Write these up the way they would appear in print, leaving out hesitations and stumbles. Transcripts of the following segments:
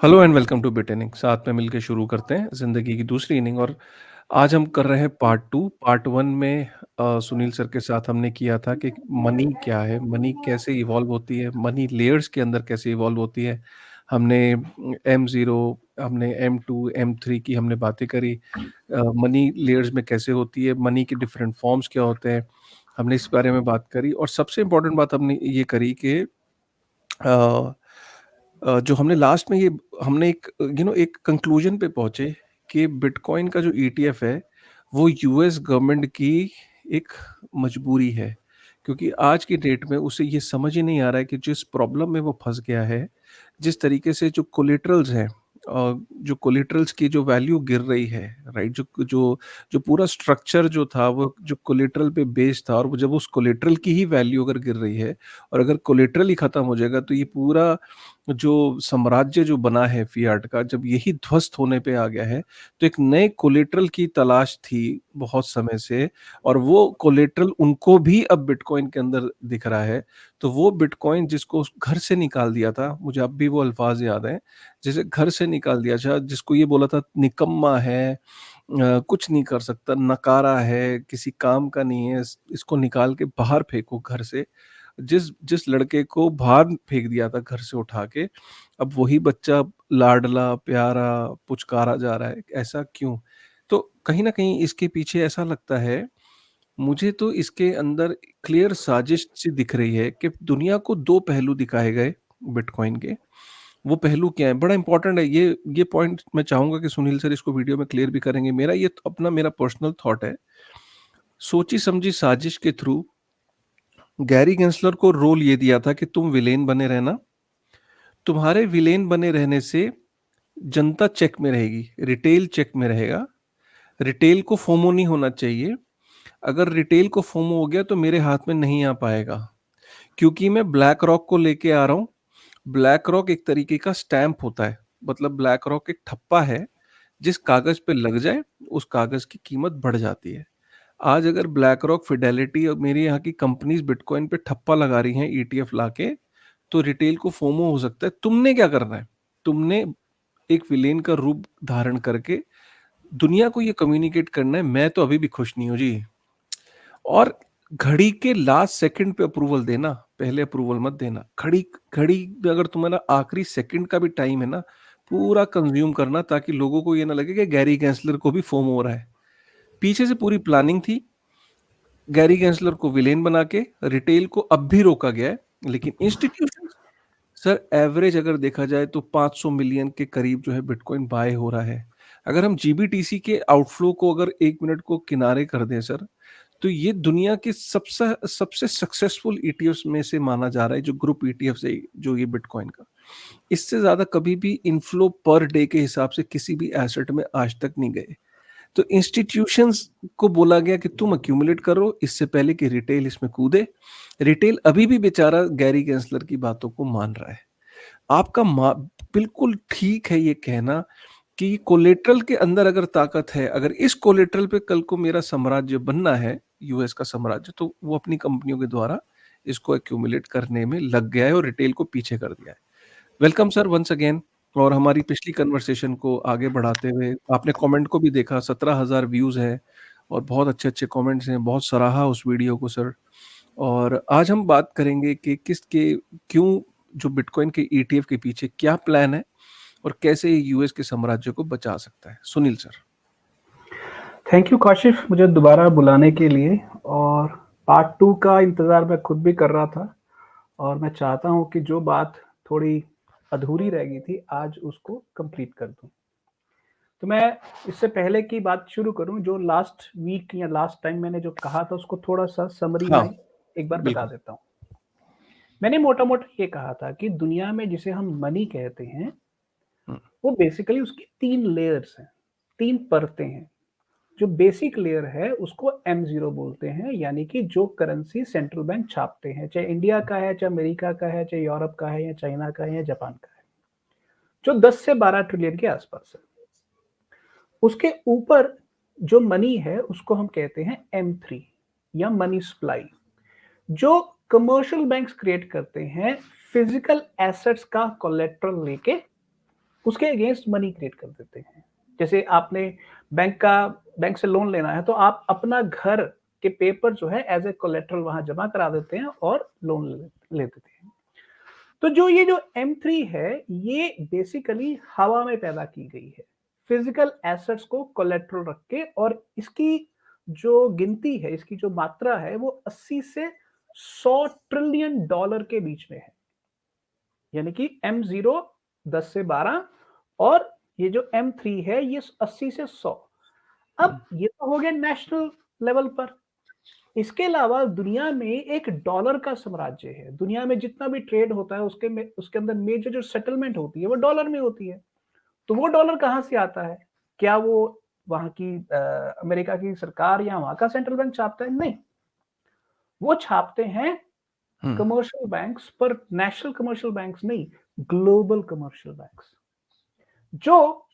Hello and welcome two bit inning. साथ में मिलके शुरू करते हैं ज़िंदगी की दूसरी इनिंग। और आज हम कर रहे हैं पार्ट 2। पार्ट 1 में सुनील सर के साथ हमने किया था कि मनी क्या है, मनी कैसे इवॉल्व होती है, मनी लेयर्स के अंदर कैसे इवॉल्व होती है। हमने M0, हमने M2, M3 की हमने बातें करी। मनी लेयर्स में कैसे होती है, मनी के डिफरेंट फॉर्म्स क्या होते हैं, हमने इस बारे में बात करी। और सबसे इम्पोर्टेंट बात हमने ये करी कि जो हमने लास्ट में ये हमने एक एक कंक्लूजन पे पहुंचे कि बिटकॉइन का जो ईटीएफ है वो यूएस गवर्नमेंट की एक मजबूरी है, क्योंकि आज की डेट में उसे ये समझ ही नहीं आ रहा है कि जिस प्रॉब्लम में वो फंस गया है, जिस तरीके से जो कोलेटरल्स हैं, जो कोलेटरल्स की जो वैल्यू गिर रही है, राइट, जो जो जो पूरा स्ट्रक्चर जो था वो जो कोलेटरल पे बेस्ड था, और वो जब उस कोलेटरल की ही वैल्यू अगर गिर रही है और अगर कोलेटरल ही खत्म हो जाएगा तो ये पूरा जो साम्राज्य जो बना है फियाट का, जब यही ध्वस्त होने पे आ गया है, तो एक नए कोलेटरल की तलाश थी बहुत समय से। और वो कोलेटरल उनको भी अब बिटकॉइन के अंदर दिख रहा है। तो वो बिटकॉइन जिसको घर से निकाल दिया था, मुझे अब भी वो अल्फाज याद हैं, जिसे घर से निकाल दिया था, जिसको ये बोला था निकम्मा है, कुछ नहीं कर सकता, नकारा है, किसी काम का नहीं है, इसको निकाल के बाहर फेंको घर से। जिस जिस लड़के को बाहर फेंक दिया था घर से उठा के, अब वही बच्चा लाडला प्यारा पुचकारा जा रहा है। ऐसा क्यों? तो कहीं ना कहीं इसके पीछे ऐसा लगता है, मुझे तो इसके अंदर क्लियर साजिश सी दिख रही है कि दुनिया को दो पहलू दिखाए गए बिटकॉइन के। वो पहलू क्या है, बड़ा इंपॉर्टेंट है ये पॉइंट। मैं चाहूंगा कि सुनील सर इसको वीडियो में क्लियर भी करेंगे। मेरा ये अपना मेरा पर्सनल थॉट है। सोची समझी साजिश के थ्रू गैरी गेंसलर को रोल ये दिया था कि तुम विलेन बने रहना। तुम्हारे विलेन बने रहने से जनता चेक में रहेगी, रिटेल चेक में रहेगा। रिटेल को फोमो नहीं होना चाहिए। अगर रिटेल को फोमो हो गया तो मेरे हाथ में नहीं आ पाएगा, क्योंकि मैं ब्लैक रॉक को लेके आ रहा हूँ। ब्लैक रॉक एक तरीके का स्टैंप होता है, मतलब ब्लैक रॉक एक ठप्पा है, जिस कागज पे लग जाए उस कागज की कीमत बढ़ जाती है। आज अगर ब्लैक रॉक, फिडेलिटी और मेरे यहाँ की कंपनीज बिटकॉइन पे ठप्पा लगा रही हैं ईटीएफ लाके, तो रिटेल को फोमो हो सकता है। तुमने क्या करना है? तुमने एक विलेन का रूप धारण करके दुनिया को ये कम्युनिकेट करना है, मैं तो अभी भी खुश नहीं हूं जी। और घड़ी के लास्ट सेकंड पे अप्रूवल देना, पहले अप्रूवल मत देना। घड़ी घड़ी में अगर तुम्हारा आखिरी सेकंड का भी टाइम है ना, पूरा कंज्यूम करना, ताकि लोगों को ये ना लगे कि गैरी गैंसलर को भी फोम हो रहा है। पीछे से पूरी प्लानिंग थी। गैरी गैंसलर को विलेन बना के रिटेल को अब भी रोका गया है, लेकिन इंस्टीट्यूशन, सर एवरेज अगर देखा जाए तो 500 मिलियन के करीब जो है बिटकॉइन बाय हो रहा है। अगर हम जीबीटीसी के आउटफ्लो को अगर 1 मिनट को किनारे कर दें सर, तो ये दुनिया के सबसे सबसे सक्सेसफुल ईटीएफ में से माना जा रहा है, जो ग्रुप ईटीएफ है, जो ये बिटकॉइन का। इससे ज्यादा कभी भी इनफ्लो पर डे के हिसाब से किसी भी एसेट में आज तक नहीं गए। तो इंस्टीट्यूशंस को बोला गया कि तुम अक्यूमुलेट करो इससे पहले कि रिटेल इसमें कूदे। रिटेल अभी भी बेचारा गैरी गेंसलर की बातों को मान रहा है। आपका बिल्कुल ठीक है ये कहना कि कोलेटरल के अंदर अगर ताकत है, अगर इस कोलेटरल पे कल को मेरा साम्राज्य बनना है, यूएस का साम्राज्य, तो वो अपनी कंपनियों के द्वारा इसको एक्यूमुलेट करने में लग गया है और रिटेल को पीछे कर दिया है। Welcome sir once again. और हमारी पिछली कन्वर्सेशन को आगे बढ़ाते हुए आपने कमेंट को भी देखा, 17,000 व्यूज हैं और बहुत अच्छे अच्छे कमेंट्स हैं, बहुत सराहा उस वीडियो को सर। और आज हम बात करेंगे कि क्यों जो बिटकॉइन के ईटीएफ के पीछे क्या प्लान है और कैसे ये यूएस के साम्राज्य को बचा सकता है। Sunil sir. Thank you Kashif, मुझे दोबारा बुलाने के लिए। और पार्ट 2 का इंतज़ार मैं खुद भी कर रहा था, और मैं चाहता हूं कि जो बात थोड़ी अधूरी रह गई थी आज उसको कंप्लीट कर दूं। तो मैं इससे पहले की बात शुरू करूं, जो लास्ट वीक या लास्ट टाइम मैंने जो कहा था उसको थोड़ा सा समरी हाँ, में एक बार बता बिल्कुल। देता हूं। मैंने मोटा मोटा ये कहा था कि दुनिया में जिसे हम मनी कहते हैं, हम्म, वो बेसिकली उसकी 3 लेयर्स हैं, 3 परतें हैं। जो बेसिक लेयर है उसको M0 बोलते हैं, यानी कि जो करेंसी सेंट्रल बैंक छापते हैं, चाहे इंडिया का है, चाहे अमेरिका का है, चाहे यूरोप का है, या चाइना का है, या जापान का है, जो 10 से 12 ट्रिलियन के आसपास है। उसके ऊपर जो मनी है उसको हम कहते हैं M3 या मनी सप्लाई, जो कमर्शियल बैंक्स क्रिएट करते हैं फिजिकल एसेट्स का कोलेट्रल लेके उसके अगेंस्ट मनी क्रिएट कर देते हैं। जैसे आपने बैंक से लोन लेना है तो आप अपना घर के पेपर जो है एज ए कोलेट्रल वहां जमा करा देते हैं और लोन ले देते हैं। तो जो ये जो M3 है ये बेसिकली हवा में पैदा की गई है फिजिकल एसेट्स को कोलेट्रल रख के, और इसकी जो गिनती है, इसकी जो मात्रा है वो 80 से 100 ट्रिलियन डॉलर के बीच में है। यानी कि M0 10 से 12 और ये जो M3 है ये 80 से 100। अब ये तो हो गया नेशनल लेवल पर। इसके अलावा दुनिया में एक डॉलर का साम्राज्य है। दुनिया में जितना भी ट्रेड होता है उसके अंदर मेजर जो सेटलमेंट होती है वो डॉलर में होती है। तो वो डॉलर कहाँ से आता है? क्या वो वहाँ की अमेरिका की सरकार या वहाँ का सेंट्रल बैंक छापता है? नहीं, वो छापते हैं कमर्शियल बैंक्स, पर नेशनल कमर्शियल बैंक्स नहीं, ग्लोबल कमर्शियल बैंक्स, जो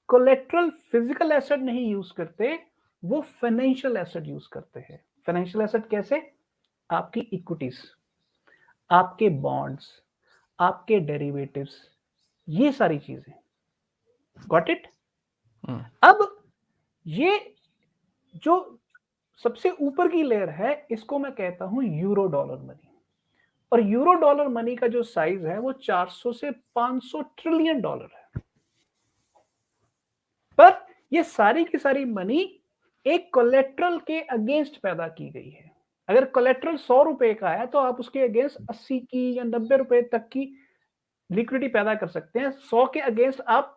कोलेट्रल फिजिकल एसेट नहीं यूज करते, वो फाइनेंशियल एसेट यूज करते हैं। फाइनेंशियल एसेट कैसे? आपकी इक्विटीज, आपके बॉन्ड्स, आपके डेरिवेटिव्स, ये सारी चीजें। Got it? अब ये जो सबसे ऊपर की लेयर है इसको मैं कहता हूं यूरो डॉलर मनी। और यूरो डॉलर मनी का जो साइज है वो 400 से 500 ट्रिलियन डॉलर है। पर ये सारी की सारी मनी एक कोलेट्रल के अगेंस्ट पैदा की गई है। अगर कोलेट्रल 100 रुपए का है तो आप उसके अगेंस्ट 80 की या 90 रुपए तक की लिक्विडिटी पैदा कर सकते हैं। 100 के अगेंस्ट आप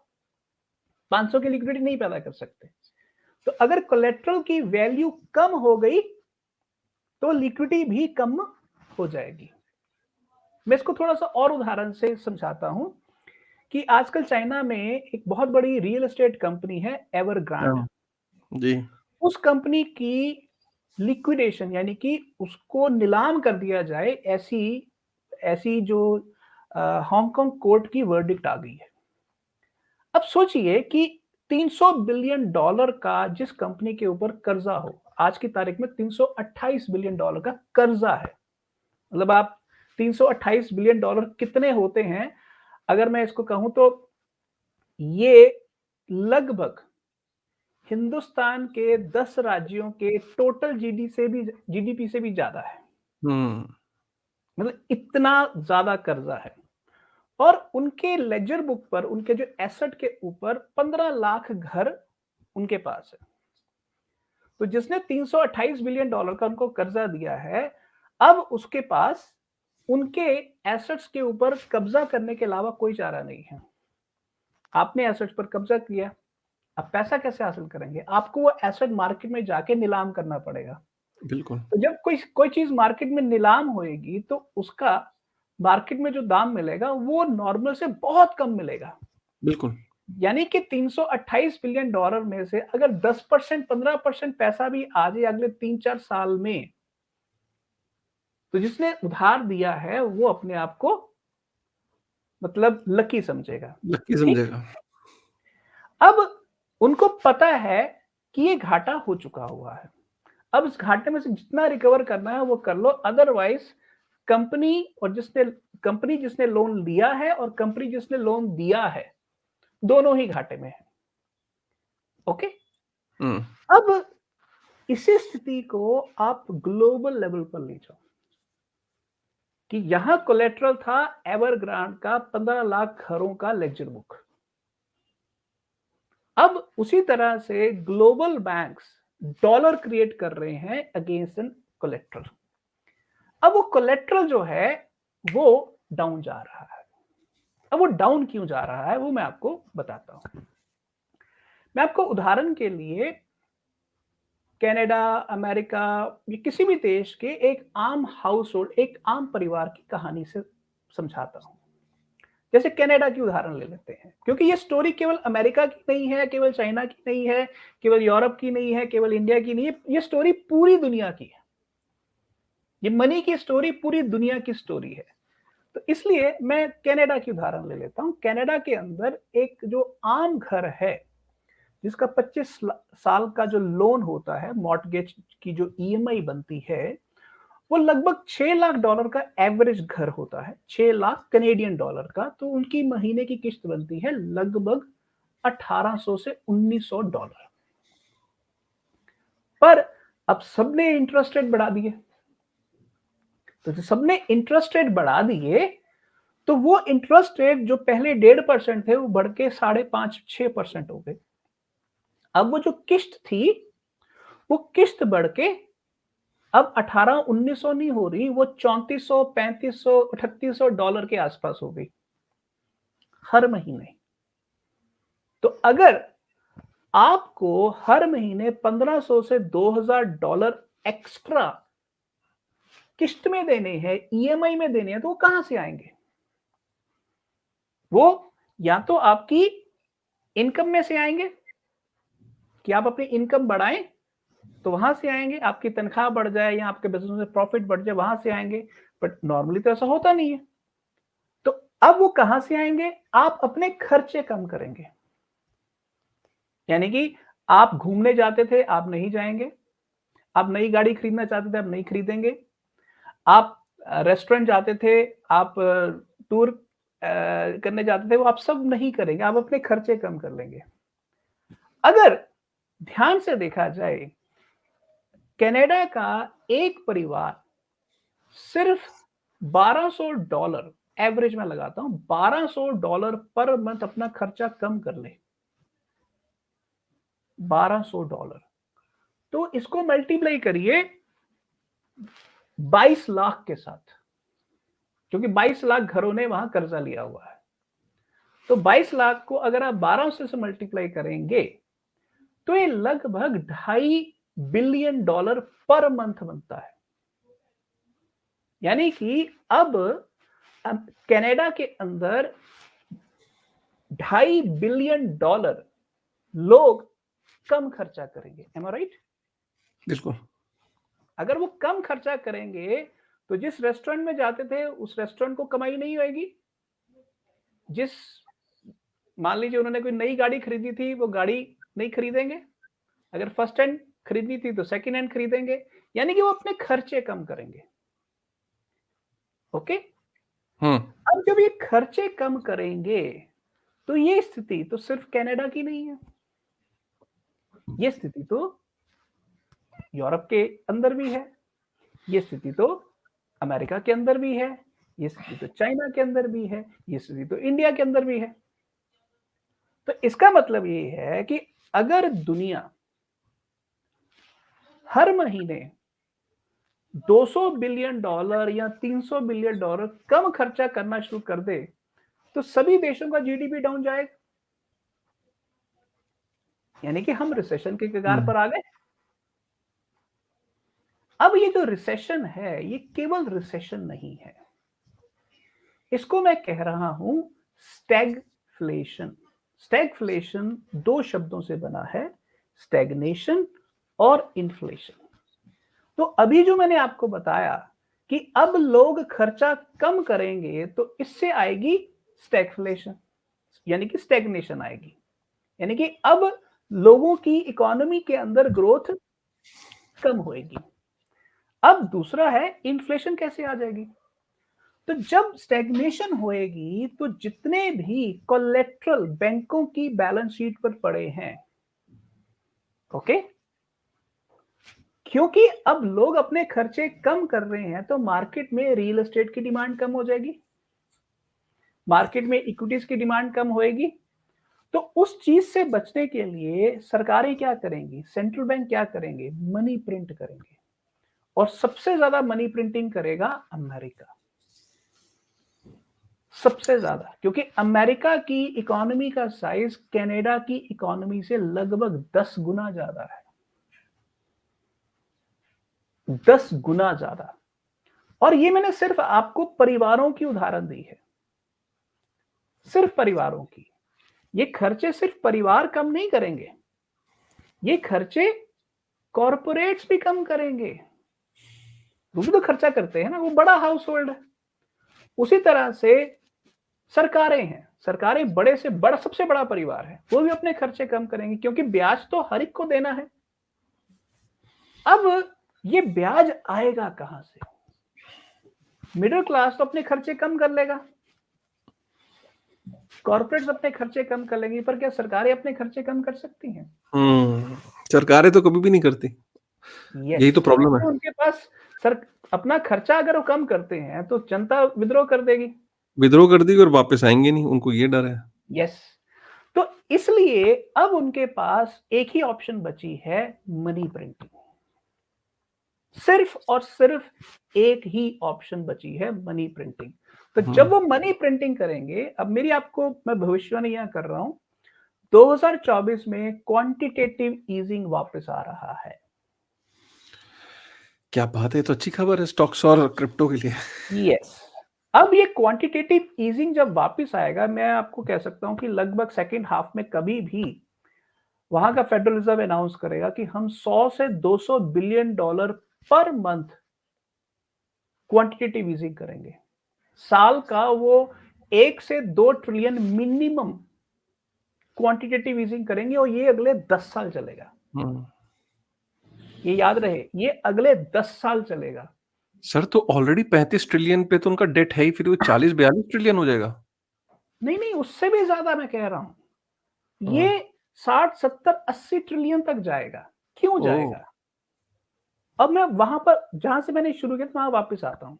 500 की लिक्विडिटी नहीं पैदा कर सकते। तो अगर कोलेट्रल की वैल्यू कम हो गई तो लिक्विडिटी भी कम हो जाएगी। मैं इसको थोड़ा सा और उदाहरण से समझाता हूं कि आजकल चाइना में एक बहुत बड़ी रियल एस्टेट कंपनी है एवरग्रांड। जी। उस कंपनी की लिक्विडेशन यानी कि उसको नीलाम कर दिया जाए, ऐसी ऐसी जो हांगकांग कोर्ट की वर्डिक्ट आ गई है। अब सोचिए कि 300 बिलियन डॉलर का जिस कंपनी के ऊपर कर्जा हो, आज की तारीख में 328 बिलियन डॉलर का कर्जा है। मतलब आप 328 बिलियन डॉलर कितने होते हैं? अगर मैं इसको कहूं तो ये लगभग हिंदुस्तान के 10 राज्यों के टोटल जीडीपी से भी ज्यादा है। मतलब इतना ज्यादा कर्जा है। और उनके लेजर बुक पर, उनके जो एसेट के ऊपर 15 लाख घर उनके पास है। तो जिसने 328 बिलियन डॉलर का उनको कर्जा दिया है, अब उसके पास उनके एसेट्स के ऊपर कब्जा करने के अलावा कोई चारा नहीं है। आपने एसेट्स पर कब्जा किया, अब पैसा कैसे हासिल करेंगे? आपको वो एसेट मार्केट में जाके नीलाम करना पड़ेगा। बिल्कुल। तो जब कोई चीज मार्केट में नीलाम होएगी तो उसका मार्केट में जो दाम मिलेगा वो नॉर्मल से बहुत कम मिलेगा। बिल्कुल। यानी कि 328 बिलियन डॉलर में से अगर 10% 15% पैसा भी आ जाए अगले 3-4 साल में, तो जिसने उधार दिया है वो अपने आप को मतलब लकी समझेगा। लकी ठीक? समझेगा। अब उनको पता है कि ये घाटा हो चुका हुआ है। अब इस घाटे में से जितना रिकवर करना है वो कर लो, अदरवाइज कंपनी जिसने लोन लिया है और कंपनी जिसने लोन दिया है, दोनों ही घाटे में है। ओके? अब इसी स्थिति को आप ग्लोबल लेवल पर ले जाओ कि यहां कोलेट्रल था एवरग्रांड का 15 लाख घरों का लेजर बुक। अब उसी तरह से ग्लोबल बैंक्स डॉलर क्रिएट कर रहे हैं अगेंस्ट एन कोलेट्रल। अब वो कोलेट्रल जो है वो डाउन जा रहा है। अब वो डाउन क्यों जा रहा है वो मैं आपको बताता हूं। मैं आपको उदाहरण के लिए कनाडा, अमेरिका या किसी भी देश के एक आम हाउस होल्ड, एक आम परिवार की कहानी से समझाता हूं। जैसे कनाडा की उदाहरण ले लेते हैं, क्योंकि ये स्टोरी केवल अमेरिका की नहीं है, केवल चाइना की नहीं है, केवल यूरोप की नहीं है, केवल इंडिया की नहीं है, ये स्टोरी पूरी दुनिया की है। ये मनी की स्टोरी पूरी दुनिया की स्टोरी है। तो इसलिए मैं कनाडा की उदाहरण ले लेता हूं। कनाडा के अंदर एक जो आम घर है जिसका 25 साल का जो लोन होता है, मॉर्टगेज की जो ईएमआई बनती है, वो लगभग $6 लाख का एवरेज घर होता है, 6 लाख कनेडियन डॉलर का, तो उनकी महीने की किस्त बनती है लगभग 1800 से $1900। पर अब सबने इंटरेस्ट रेट बढ़ा दिए, तो जब सबने इंटरेस्ट रेट बढ़ा दिए, तो वो इंटरेस्ट रेट जो पहले 1.5% थे, वो बढ़ के 5.5-6% हो गए। अब वो जो किस्त थी, वो किस्त बढ़ के अब 1800-1900 नहीं हो रही, वो 3400, 3500, $3800 के आसपास हो गई हर महीने। तो अगर आपको हर महीने 1500 से $2000 एक्स्ट्रा किस्त में देने हैं, ईएमआई में देने हैं, तो वो कहां से आएंगे? वो या तो आपकी इनकम में से आएंगे कि आप अपनी इनकम बढ़ाएं, तो वहां से आएंगे, आपकी तनख्वाह बढ़ जाए या आपके बिजनेस में प्रॉफिट बढ़ जाए, वहां से आएंगे। बट नॉर्मली तो ऐसा होता नहीं है। तो अब वो कहां से आएंगे? आप अपने खर्चे कम करेंगे। यानी कि आप घूमने जाते थे, आप नहीं जाएंगे। आप नई गाड़ी खरीदना चाहते थे, आप नहीं खरीदेंगे। आप रेस्टोरेंट जाते थे, आप टूर करने जाते थे, वो आप सब नहीं करेंगे, आप अपने खर्चे कम कर लेंगे। अगर ध्यान से देखा जाए, कनाडा का एक परिवार सिर्फ $1200, एवरेज में लगाता हूं, $1200 पर मंथ अपना खर्चा कम कर ले। $1200, तो इसको मल्टीप्लाई करिए 22 लाख के साथ, क्योंकि 22 लाख घरों ने वहां कर्जा लिया हुआ है। तो 22 लाख को अगर आप 1200 से मल्टीप्लाई करेंगे, तो ये लगभग $2.5 बिलियन पर मंथ बनता है। यानी कि अब कनाडा के अंदर $2.5 बिलियन लोग कम खर्चा करेंगे। एम आई राइट? बिल्कुल। अगर वो कम खर्चा करेंगे, तो जिस रेस्टोरेंट में जाते थे, उस रेस्टोरेंट को कमाई नहीं होगी। जिस मान लीजिए उन्होंने कोई नई गाड़ी खरीदी थी, वो गाड़ी नहीं खरीदेंगे। अगर फर्स्ट हैंड खरीदनी थी, तो सेकंड हैंड खरीदेंगे। यानी कि वो अपने खर्चे कम करेंगे। ओके? अब जब ये खर्चे कम करेंगे, तो ये स्थिति तो सिर्फ कनाडा की नहीं है। ये स्थिति तो यूरोप के अंदर भी है, ये स्थिति तो अमेरिका के अंदर भी है, ये स्थिति तो चाइना के अंदर भी है, ये स्थिति तो इंडिया के अंदर भी है। तो इसका मतलब ये है कि अगर दुनिया हर महीने $200 बिलियन या $300 बिलियन कम खर्चा करना शुरू कर दे, तो सभी देशों का जीडीपी डाउन जाएगा। यानी कि हम रिसेशन के कगार पर आ गए। अब ये जो रिसेशन है, ये केवल रिसेशन नहीं है, इसको मैं कह रहा हूं स्टैगफ्लेशन। स्टैगफ्लेशन दो शब्दों से बना है, स्टैग्नेशन और इन्फ्लेशन। तो अभी जो मैंने आपको बताया कि अब लोग खर्चा कम करेंगे, तो इससे आएगी स्टैगफ्लेशन, यानी कि स्टैग्नेशन आएगी। यानी कि अब लोगों की इकोनॉमी के अंदर ग्रोथ कम होएगी। अब दूसरा है इन्फ्लेशन कैसे आ जाएगी? तो जब स्टैग्नेशन होएगी, तो जितने भी कोलेट्रल बैंकों की बैलेंस शीट पर पड़े हैं, ओके, क्योंकि अब लोग अपने खर्चे कम कर रहे हैं, तो मार्केट में रियल एस्टेट की डिमांड कम हो जाएगी, मार्केट में इक्विटीज की डिमांड कम होएगी। तो उस चीज से बचने के लिए सरकारें क्या करेंगी, सेंट्रल बैंक क्या करेंगे, मनी प्रिंट करेंगे। और सबसे ज्यादा मनी प्रिंटिंग करेगा अमेरिका, सबसे ज्यादा, क्योंकि अमेरिका की इकोनॉमी का साइज कनाडा की इकोनॉमी से लगभग 10 गुना ज्यादा है, 10 गुना ज्यादा। और ये मैंने सिर्फ आपको परिवारों की उदाहरण दी है, सिर्फ परिवारों की। ये खर्चे सिर्फ परिवार कम नहीं करेंगे, ये खर्चे कॉरपोरेट्स भी कम करेंगे। वो भी तो खर्चा करते हैं ना, वो बड़ा हाउस होल्ड है। उसी तरह से सरकारें हैं, सरकारें बड़े से बड़ा, सबसे बड़ा परिवार है, वो भी अपने खर्चे कम करेंगे, क्योंकि ब्याज तो हर एक को देना है। अब ये ब्याज आएगा कहां से? मिडिल क्लास तो अपने खर्चे कम कर लेगा, कॉर्पोरेट्स अपने खर्चे कम कर लेंगी, पर क्या सरकारें अपने खर्चे कम कर सकती हैं? हुँ, सरकारें तो कभी भी नहीं करती, यस, यही तो प्रॉब्लम है। क्योंकि उनके पास सर अपना खर्चा अगर वो कम करते हैं, तो जनता विद्रोह कर देगी। विद्रोह कर देगी और वापस आएँगे नहीं, उनको ये डर है। यस, तो इसलिए अब उनके पास एक ही ऑप्शन बची है, मनी प्रिंटिंग। सिर्फ और सिर्फ एक ही ऑप्शन बची है, मनी प्रिंटिंग। तो हुँ, जब वो मनी प्रिंटिंग करेंगे, अब मेरी आपको मैं भविष्यवाणी यहां कर रहा हूं, 2024 में क्वांटिटेटिव ईजिंग वापस आ रहा है। क्या बात है! ये तो अच्छी खबर है स्टॉक्स और क्रिप्टो के लिए। यस, अब ये क्वांटिटेटिव ईजिंग जब वापस आएगा, मैं आपको कह सकता हूं कि लगभग सेकंड हाफ में कभी भी वहां का फेडरल रिजर्व अनाउंस करेगा कि हम 100 से 200 billion dollar per month quantitative easing करेंगे। साल का वो 1 से 2 ट्रिलियन मिनिमम क्वांटिटेटिव ईजिंग करेंगे, और ये अगले 10 साल चलेगा। हुँ, ये याद रहे, ये अगले 10 साल चलेगा। सर तो ऑलरेडी 35 ट्रिलियन पे तो उनका डेट है ही, फिर वो 40-42 ट्रिलियन हो जाएगा। नहीं, नहीं, उससे भी ज़्यादा मैं कह रहा हूँ। हाँ, ये 60, 70, 80 ट्रिलियन तक जाएगा। क्यों ओह! जाएगा? अब मैं वहाँ पर जहाँ से मैंने शुरू किया था, वहाँ वापस आता हूँ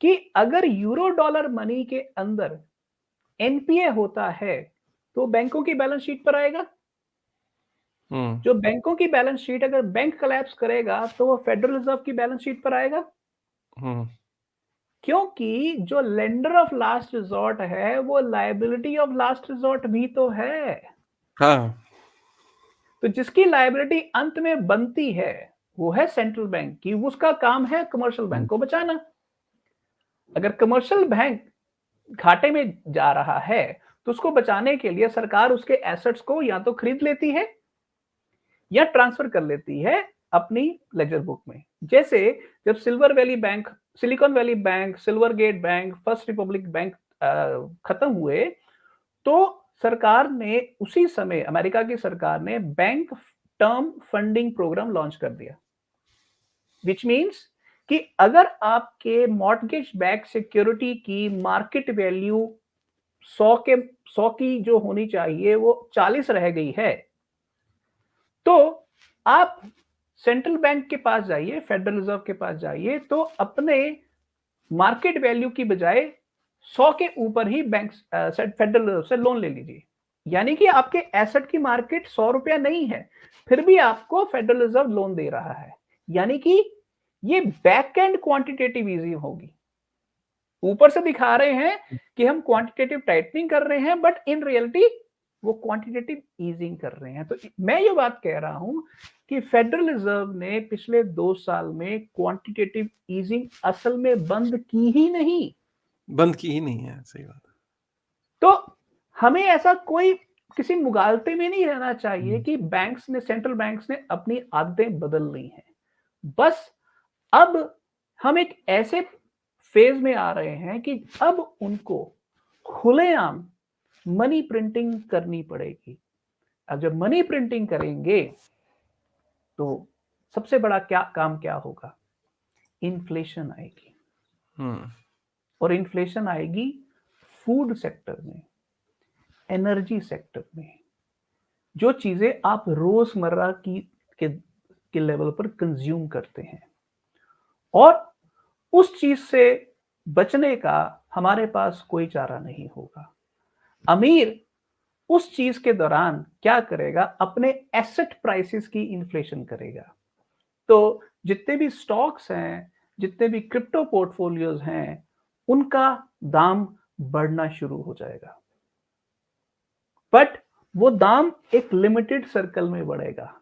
कि अगर यूरो डॉलर मनी के अंदर एनपीए होता है, तो बैंकों की बैलेंस शीट पर आएगा। हुँ, जो बैंकों की बैलेंस शीट, अगर बैंक कोलैप्स करेगा, तो वो फेडरल रिजर्व की बैलेंस शीट पर आएगा। हुँ, क्योंकि जो लेंडर ऑफ लास्ट रिसॉर्ट है, वो लायबिलिटी ऑफ लास्ट रिसॉर्ट भी तो है। हाँ, तो जिसकी लायबिलिटी अंत में बनती है, वो है सेंट्रल बैंक की। उसका काम है कमर्शियल हुँ, बैंक को बचाना। अगर कमर्शियल बैंक घाटे में जा रहा है, तो उसको बचाने के लिए सरकार उसके एसेट्स को या तो खरीद लेती है या ट्रांसफर कर लेती है अपनी लेजर बुक में। जैसे जब silver valley bank, silicon valley bank, silver gate bank, first Republic bank खत्म हुए, तो सरकार ने उसी समय, अमेरिका की सरकार ने bank term funding program launch कर दिया। विच मीन्स कि अगर आपके मॉर्टगेज बैक सिक्योरिटी की मार्केट वैल्यू 100 की जो होनी चाहिए वो 40 रह गई है, तो आप सेंट्रल बैंक के पास जाइए, फेडरल रिजर्व के पास जाइए, तो अपने मार्केट वैल्यू की बजाय 100 के ऊपर ही बैंक फेडरल रिजर्व से लोन ले लीजिए। यानी कि आपके एसेट की मार्केट 100 रुपया नहीं है, फिर भी आपको फेडरल रिजर्व लोन दे रहा है। यानी कि ये बैक एंड क्वांटिटेटिव ईजिंग होगी। ऊपर से दिखा रहे हैं कि हम क्वांटिटेटिव टाइटनिंग कर रहे हैं, बट इन रियलिटी वो क्वांटिटेटिव ईजिंग कर रहे हैं। तो मैं ये बात कह रहा हूं कि फेडरल रिजर्व ने पिछले 2 साल में क्वांटिटेटिव ईजिंग असल में बंद की ही नहीं। बंद की ही नहीं है, सही बात है। तो हमें ऐसा कोई किसी मुगालते में नहीं रहना चाहिए हुँ, कि बैंक्स ने, सेंट्रल बैंक्स ने अपनी आदतें बदल ली हैं। बस अब हम एक ऐसे फेज में आ रहे हैं कि अब उनको खुलेआम मनी प्रिंटिंग करनी पड़ेगी। अब जब मनी प्रिंटिंग करेंगे, तो सबसे बड़ा क्या काम क्या होगा? इन्फ्लेशन आएगी। हुँ, और इन्फ्लेशन आएगी फूड सेक्टर में, एनर्जी सेक्टर में, जो चीजें आप रोजमर्रा की के लेवल पर कंज्यूम करते हैं। और उस चीज से बचने का हमारे पास कोई चारा नहीं होगा। अमीर उस चीज के दौरान क्या करेगा? अपने एसेट प्राइसेस की इन्फ्लेशन करेगा। तो जितने भी स्टॉक्स हैं, जितने भी क्रिप्टो पोर्टफोलियोज हैं, उनका दाम बढ़ना शुरू हो जाएगा। बट वो दाम एक लिमिटेड सर्कल में बढ़ेगा।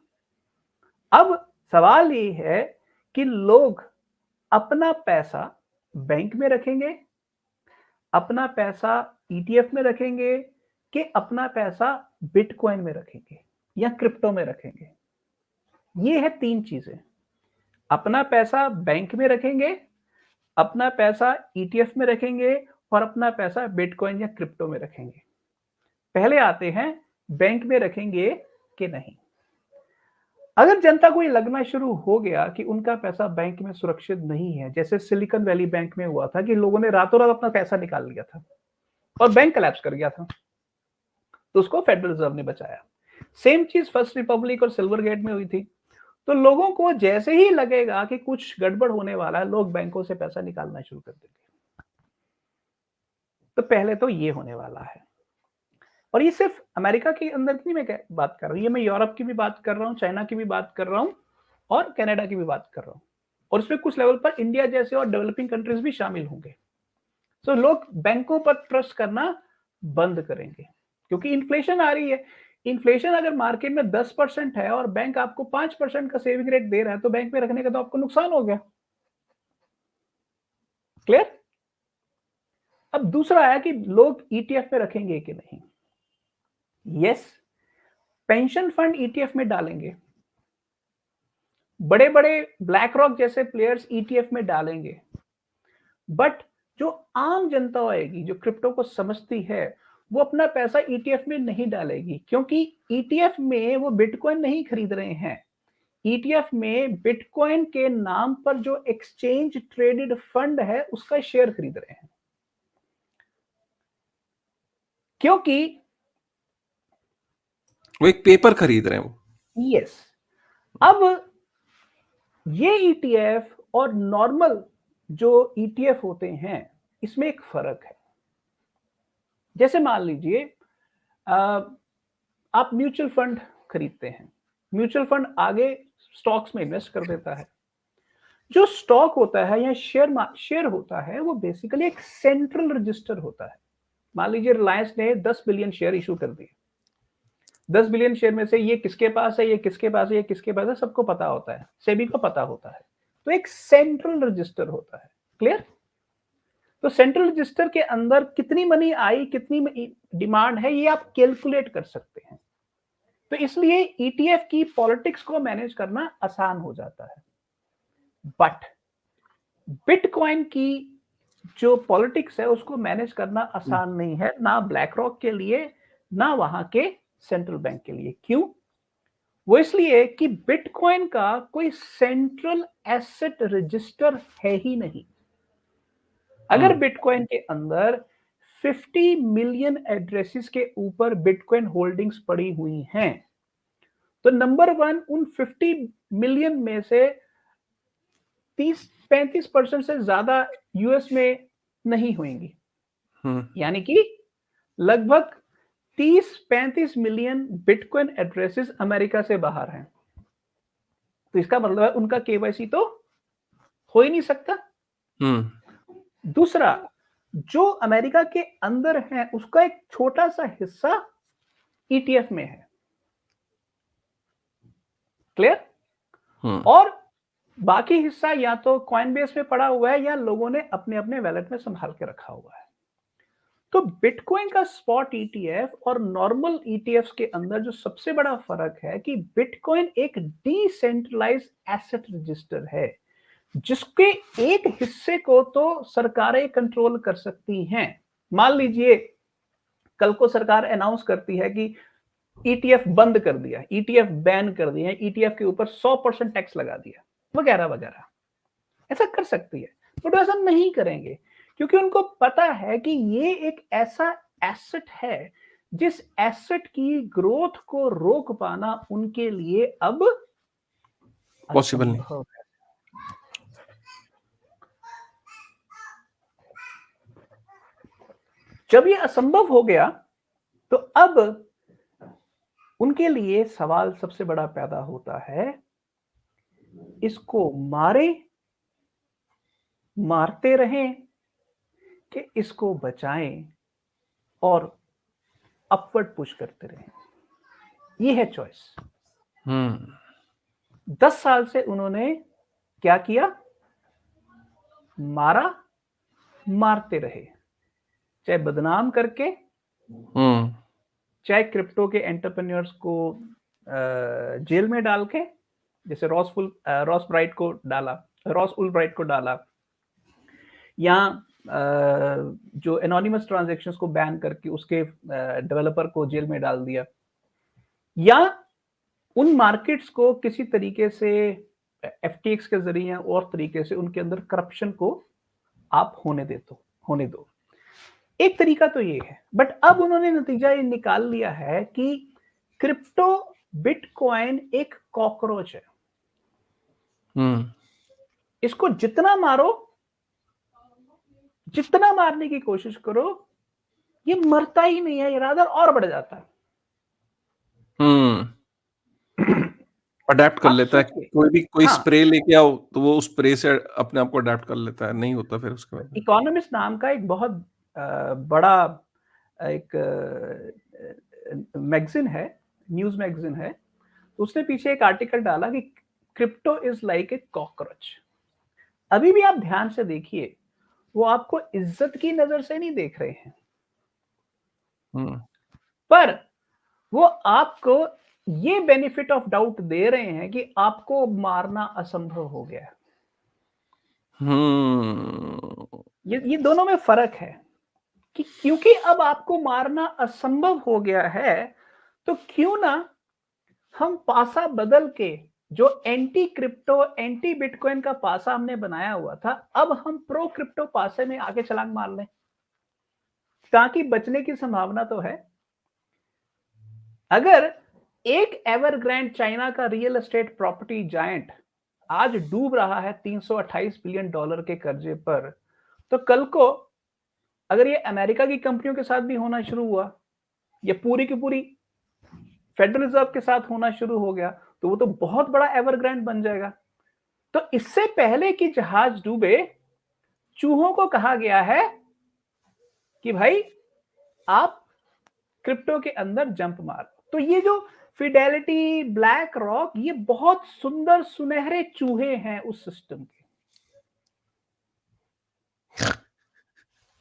अब सवाल ये है कि लोग अपना पैसा बैंक में रखेंगे, अपना पैसा ईटीएफ में रखेंगे, कि अपना पैसा बिटकॉइन में रखेंगे या क्रिप्टो में रखेंगे। ये है तीन चीजें। अपना पैसा बैंक में रखेंगे, अपना पैसा ईटीएफ में रखेंगे, और अपना पैसा बिटकॉइन या क्रिप्टो में रखेंगे। पहले आते हैं बैंक में रखेंगे कि नहीं। अगर जनता को ये लगना शुरू हो गया कि उनका पैसा बैंक में सुरक्षित नहीं है, जैसे सिलिकॉन वैली बैंक में हुआ था कि लोगों ने रातों रात अपना पैसा निकाल लिया था और बैंक कोलैप्स कर गया था, तो उसको फेडरल रिजर्व ने बचाया। सेम चीज फर्स्ट रिपब्लिक और सिल्वर गेट में हुई थी। तो लोगों को जैसे ही लगेगा कि कुछ गड़बड़ होने वाला है, लोग बैंकों से पैसा निकालना शुरू कर देंगे। तो पहले तो ये होने वाला है। और ये सिर्फ अमेरिका के अंदर की मैं बात कर रहा हूँ, ये मैं यूरोप की भी बात कर रहा हूँ, चाइना की भी बात कर रहा हूँ और कनाडा की भी बात कर रहा हूँ। और इसमें कुछ लेवल पर इंडिया जैसे और डेवलपिंग कंट्रीज भी शामिल होंगे। तो लोग बैंकों पर ट्रस्ट करना बंद करेंगे क्योंकि इन्फ्लेशन आ रही है। इन्फ्लेशन अगर मार्केट में 10% है और बैंक आपको 5% का सेविंग रेट दे रहा है, तो बैंक में रखने का तो आपको नुकसान हो गया। क्लियर? अब दूसरा है कि लोग ईटीएफ में रखेंगे कि नहीं। यस, पेंशन फंड ईटीएफ में डालेंगे, बड़े बड़े ब्लैक रॉक जैसे प्लेयर्स ईटीएफ में डालेंगे, बट जो आम जनता होगी, जो क्रिप्टो को समझती है, वो अपना पैसा ईटीएफ में नहीं डालेगी क्योंकि ईटीएफ में वो बिटकॉइन नहीं खरीद रहे हैं। ईटीएफ में बिटकॉइन के नाम पर जो एक्सचेंज ट्रेडेड फंड है उसका शेयर खरीद रहे हैं, क्योंकि वो एक पेपर खरीद रहे हैं वो। यस, अब ये ईटीएफ और नॉर्मल जो ईटीएफ होते हैं इसमें एक फर्क है। जैसे मान लीजिए आप म्यूचुअल फंड खरीदते हैं, म्यूचुअल फंड आगे स्टॉक्स में इन्वेस्ट कर देता है। जो स्टॉक होता है या शेयर होता है वो बेसिकली एक सेंट्रल रजिस्टर होता है। मान लीजिए रिलायंस ने 10 बिलियन शेयर इशू कर दिए, 10 बिलियन शेयर में से ये किसके पास है, ये किसके पास है, ये किसके पास है, सबको पता होता है, सेबी को पता होता है। तो एक सेंट्रल रजिस्टर होता है। क्लियर? तो सेंट्रल रजिस्टर के अंदर कितनी मनी आई, कितनी डिमांड है, ये आप कैलकुलेट कर सकते हैं। तो इसलिए ईटीएफ की पॉलिटिक्स को मैनेज करना आसान हो जाता है। बट बिटकॉइन की जो पॉलिटिक्स है उसको मैनेज करना आसान नहीं है, ना ब्लैक रॉक के लिए, ना वहां के सेंट्रल बैंक के लिए। क्यों? वो इसलिए कि बिटकॉइन का कोई सेंट्रल एसेट रजिस्टर है ही नहीं। अगर बिटकॉइन के अंदर 50 मिलियन एड्रेसेस के ऊपर बिटकॉइन होल्डिंग्स पड़ी हुई हैं, तो नंबर वन, उन 50 मिलियन में से 30-35% से ज्यादा यूएस में नहीं होंगी। यानी कि लगभग 30-35 मिलियन बिटकॉइन एड्रेसेस अमेरिका से बाहर हैं। तो इसका मतलब है उनका केवाईसी तो हो ही नहीं सकता। दूसरा, जो अमेरिका के अंदर है उसका एक छोटा सा हिस्सा ईटीएफ में है। क्लियर? और बाकी हिस्सा या तो कॉइनबेस में पड़ा हुआ है या लोगों ने अपने अपने वैलेट में संभाल के रखा हुआ है। तो बिटकॉइन का स्पॉट ईटीएफ और नॉर्मल ईटीएफ के अंदर जो सबसे बड़ा फर्क है कि बिटकॉइन एक डिसेंट्रलाइज्ड एसेट रजिस्टर है, जिसके एक हिस्से को तो सरकारें कंट्रोल कर सकती हैं। मान लीजिए कल को सरकार अनाउंस करती है कि ईटीएफ बंद कर दिया, ईटीएफ बैन कर दिया, ईटीएफ के ऊपर 100% टैक्स लगा दिया, वगैरह वगैरह, ऐसा कर सकती है। बट ऐसा नहीं करेंगे क्योंकि उनको पता है कि ये एक ऐसा एसेट है जिस एसेट की ग्रोथ को रोक पाना उनके लिए अब पॉसिबल नहीं है। जब ये असंभव हो गया तो अब उनके लिए सवाल सबसे बड़ा पैदा होता है, इसको मारते रहें कि इसको बचाएं और अपवर्ड पुश करते रहें। ये है चॉइस। 10 साल से उन्होंने क्या किया? मारते रहे, चाहे बदनाम करके, चाहे क्रिप्टो के एंटरप्रेन्योर्स को जेल में डाल के, जैसे रॉस उलब्राइट को डाला, या जो एनोनिमस ट्रांजैक्शंस को बैन करके उसके डेवलपर को जेल में डाल दिया, या उन मार्केट्स को किसी तरीके से एफटीएक्स के जरिए या और तरीके से उनके अंदर करप्शन को आप होने दो। एक तरीका तो ये है, बट अब उन्होंने नतीजा ये निकाल लिया है कि क्रिप्टो बिटकॉइन एक कॉकरोच है। इसको जितना मारो, जितना मारने की कोशिश करो, ये मरता ही नहीं है, ये रादर और बढ़ जाता है। अडेप्ट कर आप लेता है, सोचिए, कोई हाँ, स्प्रे लेके आओ तो वो उस स्प्रे से अपने आप को अडेप्ट कर लेता है, नहीं होता फिर उसके बाद में। इकोनॉमिस्ट नाम का एक बहुत बड़ा एक मैगजीन है, न्यूज मैगजीन है, उसने पीछे एक आर्टिकल डाला कि crypto is like a cockroach. अभी भी आप ध्यान से देखिए, वो आपको इज्जत की नजर से नहीं देख रहे हैं, पर वो आपको ये बेनिफिट ऑफ डाउट दे रहे हैं कि आपको मारना असंभव हो गया है। ये दोनों में फर्क है कि क्योंकि अब आपको मारना असंभव हो गया है, तो क्यों ना हम पासा बदल के, जो एंटी क्रिप्टो एंटी बिटकॉइन का पासा हमने बनाया हुआ था, अब हम प्रो क्रिप्टो पासे में आगे छलांग मार लें, ताकि बचने की संभावना तो है। अगर एक एवरग्रैंड चाइना का रियल एस्टेट प्रॉपर्टी जायंट आज डूब रहा है 328 बिलियन डॉलर के कर्जे पर, तो कल को अगर ये अमेरिका की कंपनियों के साथ भी होना शुरू हुआ, या पूरी की पूरी फेडरल रिजर्व के साथ होना शुरू हो गया, तो वो तो बहुत बड़ा एवरग्रैंड बन जाएगा। तो इससे पहले कि जहाज डूबे, चूहों को कहा गया है कि भाई आप क्रिप्टो के अंदर जंप मारो। तो ये जो फिडेलिटी, ब्लैक रॉक, ये बहुत सुंदर सुनहरे चूहे हैं उस सिस्टम के,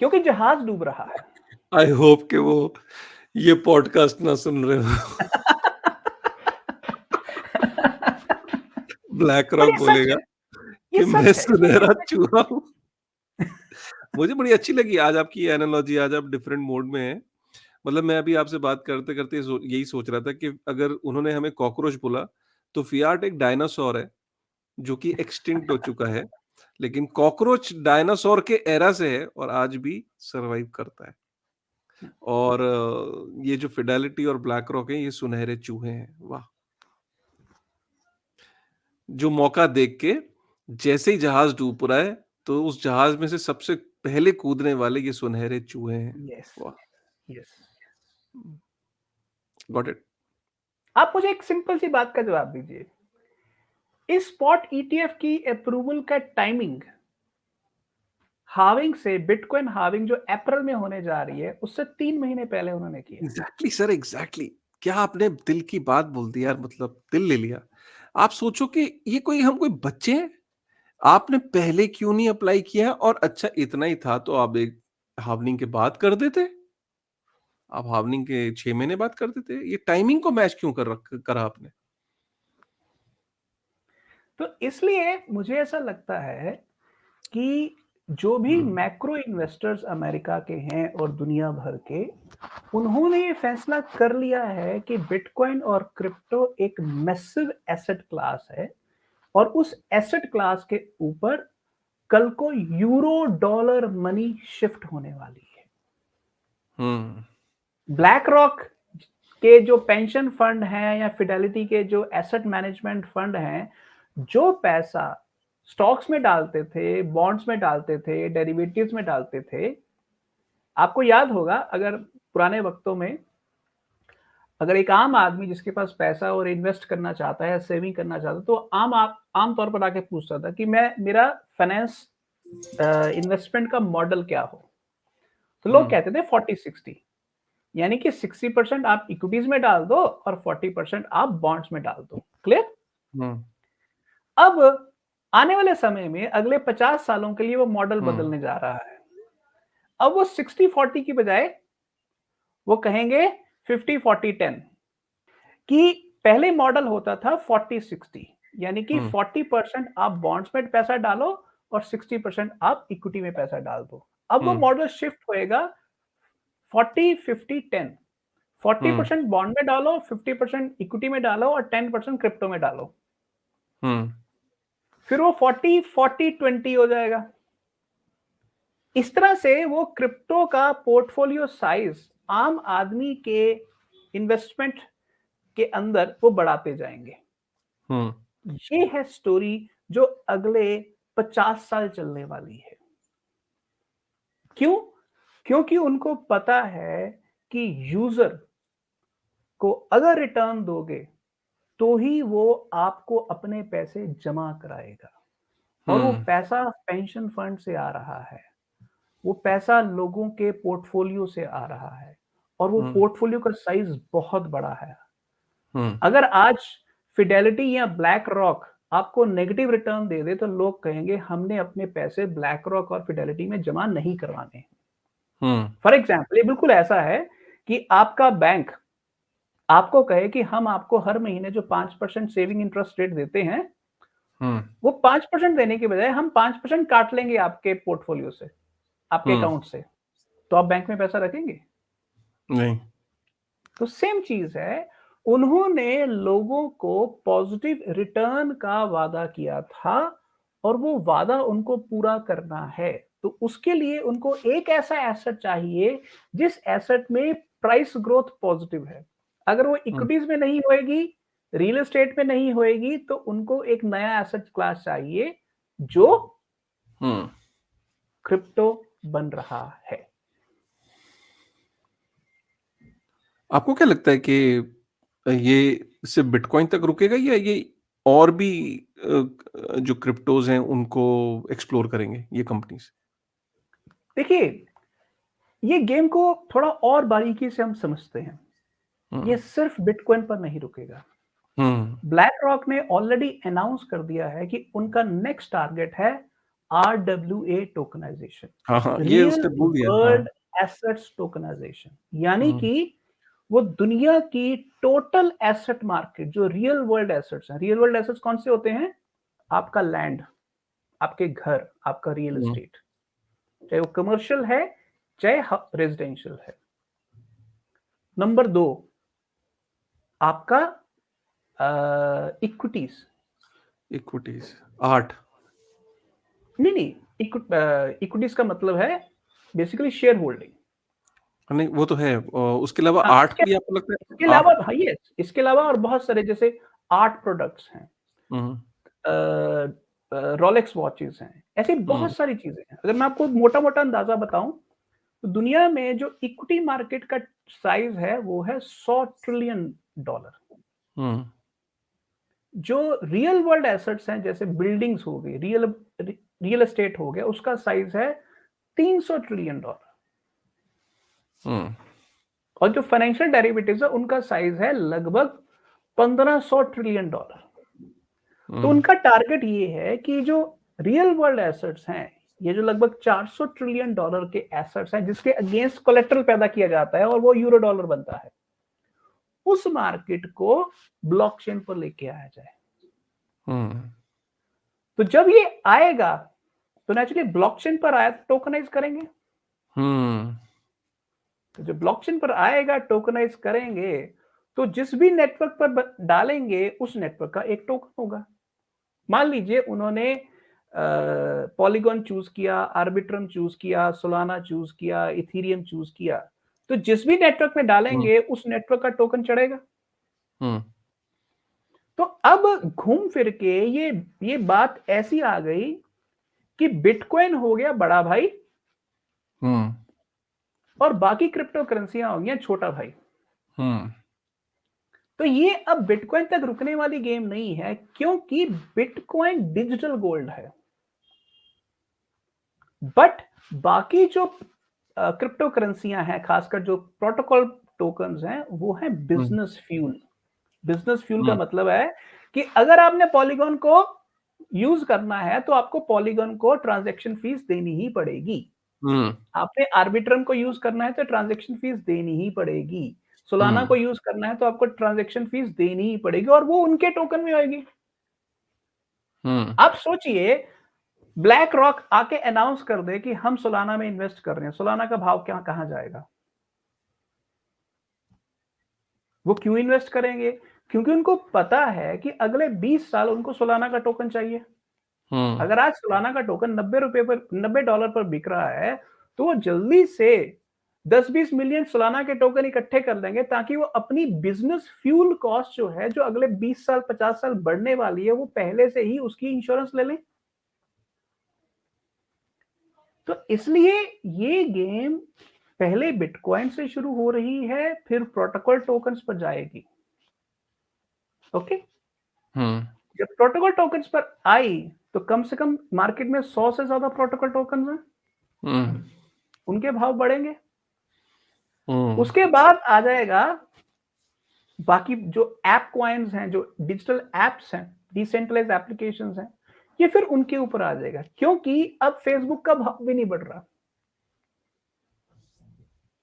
क्योंकि जहाज डूब रहा है। आई होप कि वो ये पॉडकास्ट ना सुन रहे हो। ब्लैक पर रॉक ये सच बोलेगा है, ये कि मैं सच है, इसमें सुनहरा कोई चूहा हूँ। मुझे बड़ी अच्छी लगी आज आपकी एनालॉजी, आज आप डिफरेंट मोड में हैं। मतलब मैं अभी आपसे बात करते-करते यही सोच रहा था कि अगर उन्होंने हमें कॉकरोच बोला, तो फियाट एक डायनासोर है, जो कि एक्सटिंक्ट हो चुका है। लेकिन कॉकरोच डायनासोर के एरा से है और आज भी सर्वाइव करता है। और ये जो फिडेलिटी और ब्लैक रॉक है, ये सुनहरे चूहे हैं। वाह! जो मौका देख के जैसे ही जहाज डूब रहा है, तो उस जहाज में से सबसे पहले कूदने वाले ये सुनहरे चूहे हैं। यस, वाह! यस। Got it. आप मुझे एक सिंपल सी बात का जवाब दीजिए, इस स्पॉट ईटीएफ की अप्रूवल का टाइमिंग हाविंग से, बिटकॉइन हाविंग जो अप्रैल में होने जा रही है, उससे 3 महीने पहले उन्होंने किया। Exactly sir, exactly. क्या आपने दिल की बात बोल दी यार, मतलब दिल ले लिया। आप सोचो कि ये हम कोई बच्चे हैं? आपने पहले क्यों नहीं अप्लाई किया? और अच्छा इतना ही था तो आप एक हार्वनिंग के बाद कर देते। आप हार्वनिंग के 6 महीने बाद कर देते। ये टाइमिंग को मैच क्यों करा आपने? तो इसलिए मुझे ऐसा लगता है कि जो भी हुँ, मैक्रो इन्वेस्टर्स अमेरिका के हैं और दुनिया भर के, उन्होंने ये फैसला कर लिया है कि बिटकॉइन और क्रिप्टो एक मैसिव एसेट क्लास है, और उस एसेट क्लास के ऊपर कल को यूरो डॉलर मनी शिफ्ट होने वाली है। हुँ, ब्लैक रॉक के जो पेंशन फंड हैं या फिडेलिटी के जो एसेट मैनेजमेंट फंड हैं, जो पैसा स्टॉक्स में डालते थे, बॉन्ड्स में डालते थे, डेरिवेटिव्स में डालते थे, आपको याद होगा, अगर पुराने वक्तों में अगर एक आम आदमी जिसके पास पैसा और इन्वेस्ट करना चाहता है, सेविंग करना चाहता है, तो आम तौर पर आके पूछता था कि मैं मेरा फाइनेंस इन्वेस्टमेंट का मॉडल क्या हो। तो लोग हुँ, कहते थे 40-60, यानी कि 60% आप इक्विटीज में डाल दो और 40% आप बॉन्ड्स में डाल दो। क्लियर? हुँ, अब आने वाले समय में अगले 50 सालों के लिए वो मॉडल हुँ, बदलने जा रहा है। अब वो 60-40 की बजाय वो कहेंगे 50-40-10, कि पहले मॉडल होता था 40-60, यानी कि हुँ, 40% आप बॉन्ड्स में पैसा डालो और 60% आप इक्विटी में पैसा डाल दो। अब वो हुँ, मॉडल शिफ्ट होएगा 40-50-10। हम्म 40% बॉन्ड में डालो, 50% इक्विटी में डालो और 10% क्रिप्टो में डालो। हम्म फिर वो 40-40-20 हो जाएगा। इस तरह से वो क्रिप्टो का पोर्टफोलियो साइज आम आदमी के इन्वेस्टमेंट के अंदर वो बढ़ाते जाएंगे। हम्म ये है स्टोरी जो अगले 50 साल चलने वाली है। क्यों? क्योंकि उनको पता है कि यूजर को अगर रिटर्न दोगे तो ही वो आपको अपने पैसे जमा कराएगा, और वो हम्म पैसा पेंशन फंड से आ रहा है, वो पैसा लोगों के पोर्टफोलियो से आ रहा है, और वो हम्म पोर्टफोलियो का साइज बहुत बड़ा है। हम्म अगर आज फिडेलिटी या ब्लैक रॉक आपको नेगेटिव रिटर्न दे दे तो लोग कहेंगे हमने अपने पैसे ब्लैक रॉक और फिडेलिटी में जमा नहीं करवाने। हम्म फॉर एग्जाम्पल ये बिल्कुल ऐसा है कि आपका बैंक आपको कहे कि हम आपको हर महीने जो 5% सेविंग इंटरेस्ट रेट देते हैं, हम्म वो 5% देने के बजाय हम 5% काट लेंगे आपके पोर्टफोलियो से, आपके हम्म, अकाउंट से। तो आप बैंक में पैसा रखेंगे? नहीं। तो सेम चीज है, उन्होंने लोगों को पॉजिटिव रिटर्न का वादा किया था और वो वादा उनको पूरा करना है। तो उसके लिए उनको एक ऐसा एसेट चाहिए जिस एसेट में प्राइस ग्रोथ पॉजिटिव है। अगर वो हम्म इक्विटीज में नहीं होएगी, रियल एस्टेट में नहीं होएगी, तो उनको एक नया एसेट क्लास चाहिए जो हम्म क्रिप्टो बन रहा है। आपको क्या लगता है कि ये सिर्फ बिटकॉइन तक रुकेगा या ये और भी जो क्रिप्टोज हैं उनको एक्सप्लोर करेंगे ये कंपनीज? देखिए, ये गेम को थोड़ा और बारीकी से हम समझते हैं। ये हम्म सिर्फ बिटकॉइन पर नहीं रुकेगा। हम्म ब्लैक रॉक ने ऑलरेडी अनाउंस कर दिया है कि उनका नेक्स्ट टारगेट है RWA टोकनाइजेशन, हाँ हाँ, ये रियल उसने बोल दिया। हाँ। World assets tokenization. यानी हम्म कि वो दुनिया की टोटल एसेट मार्केट, जो रियल वर्ल्ड एसेट्स हैं, रियल वर्ल्ड एसेट्स कौन से होते हैं? आपका लैंड, आपके घर, आपका रियल हम्म एस्टेट, चाहे वो कमर्शियल है चाहे रेजिडेंशियल है। नंबर 2, आपका इक्विटीज। Equities, art. नहीं नहीं, इक्विटीज का मतलब है बेसिकली शेयर होल्डिंग। नहीं, वो तो है। उसके अलावा हाँ, आर्ट भी आपको लगता इसके है? अलावा, आर्ट। हाँ ये इसके अलावा और बहुत सारे जैसे आर्ट प्रोडक्ट्स हैं, हम्म रोलेक्स वॉचेस हैं, ऐसी हम्म बहुत सारी चीजें हैं। अगर मैं आपको मोटा मोटा अंदाजा बताऊं तो दुनिया में जो इक्विटी मार्केट का साइज है वो है $100 ट्रिलियन। हम्म जो रियल वर्ल्ड एसेट्स हैं जैसे बिल्डिंग्स हो गई, रियल एस्टेट हो गया, उसका साइज है $300 ट्रिलियन। हम्म और जो फाइनेंशियल डेरिवेटिव्स है उनका साइज है लगभग $1500 ट्रिलियन। तो हम्म उनका टारगेट ये है कि जो रियल वर्ल्ड एसेट्स हैं, ये जो लगभग $400 ट्रिलियन के एसेट्स हैं जिसके अगेंस्ट कोलेट्रल पैदा किया जाता है और वो यूरो डॉलर बनता है, उस मार्केट को ब्लॉकचेन पर लेके आया जाए। हम्म तो जब ये आएगा तो नेचुरली ब्लॉकचेन पर आया तो टोकनाइज करेंगे। हम्म तो जब ब्लॉकचेन पर आएगा, टोकनाइज करेंगे, तो जिस भी नेटवर्क पर डालेंगे उस नेटवर्क का एक टोकन होगा। मान लीजिए उन्होंने पॉलीगॉन चूज किया, आर्बिट्रम चूज किया, सोलाना चूज किया, इथीरियम चूज किया, तो जिस भी नेटवर्क में हम्म डालेंगे उस नेटवर्क का टोकन चढ़ेगा। हम्म तो अब घूम फिर के ये बात ऐसी आ गई कि बिटकॉइन हो गया बड़ा भाई हम्म और बाकी क्रिप्टो करेंसियां हो गई छोटा भाई। हम्म तो ये अब बिटकॉइन तक रुकने वाली गेम नहीं है, क्योंकि बिटकॉइन डिजिटल गोल्ड है। बट बाकी जो क्रिप्टो करेंसियां हैं, खासकर जो प्रोटोकॉल टोकन्स हैं, वो है हम्म बिजनेस फ्यूल। बिजनेस फ्यूल का हम्म मतलब है कि अगर आपने पॉलीगॉन को यूज करना है तो आपको पॉलीगॉन को ट्रांजैक्शन फीस देनी ही पड़ेगी। हम्म आपने आर्बिट्रम को यूज करना है तो ट्रांजैक्शन फीस देनी ही पड़ेगी। सोलाना हम्म को यूज करना है तो आपको ट्रांजैक्शन फीस देनी ही पड़ेगी, और वो उनके टोकन में होगी। हम्म आप सोचिए, ब्लैक रॉक आके अनाउंस कर दे कि हम सोलाना में इन्वेस्ट कर रहे हैं, सोलाना का भाव क्या कहां जाएगा? वो क्यों इन्वेस्ट करेंगे? क्योंकि उनको पता है कि अगले 20 साल उनको सोलाना का टोकन चाहिए। हम्म। अगर आज सोलाना का टोकन $90 पर बिक रहा है, तो वो जल्दी से 10-20 मिलियन सोलाना के टोकन इकट्ठे कर देंगे, ताकि वो अपनी बिजनेस फ्यूल कॉस्ट जो है, जो अगले 20 साल 50 साल बढ़ने वाली है, वो पहले से ही उसकी इंश्योरेंस ले लें। तो इसलिए ये गेम पहले बिटकॉइन से शुरू हो रही है, फिर प्रोटोकॉल टोकन्स पर जाएगी। ओके, हम्म। जब प्रोटोकॉल टोकन्स पर आई, तो कम से कम मार्केट में 100 से ज्यादा प्रोटोकॉल टोकन्स हैं, हम्म। उनके भाव बढ़ेंगे। हम्म। उसके बाद आ जाएगा बाकी जो ऐप कॉइन्स हैं, जो डिजिटल एप्स हैं, डिसेंट्रलाइज एप्लीकेशंस हैं, ये फिर उनके ऊपर आ जाएगा, क्योंकि अब फेसबुक का भाव भी नहीं बढ़ रहा।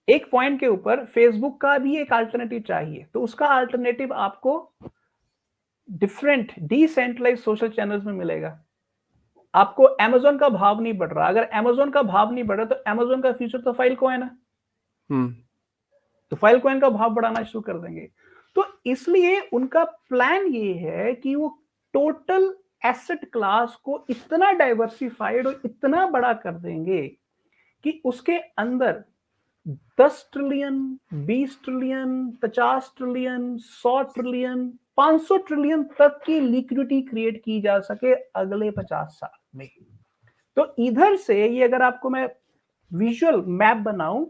एक पॉइंट के ऊपर फेसबुक का भी एक अल्टरनेटिव चाहिए, तो उसका अल्टरनेटिव आपको डिफरेंट डिसेंट्रलाइज सोशल चैनल्स में मिलेगा। आपको अमेज़न का भाव नहीं बढ़ रहा। अगर अमेज़न का भाव नहीं बढ़ रहा, तो अमेज़न का फ्यूचर तो फाइल कॉइन है। हम्म। तो फाइल कॉइन का भाव बढ़ाना शुरू कर देंगे। तो इसलिए उनका प्लान ये है कि वो टोटल एसेट क्लास को इतना डाइवर्सिफाइड और इतना बड़ा कर देंगे कि उसके अंदर 10 trillion, 20 trillion, 50 trillion, 100 trillion, 500 trillion तक की लिक्विडिटी क्रिएट की जा सके अगले 50 साल में। तो इधर से ये अगर आपको मैं विजुअल मैप बनाऊं,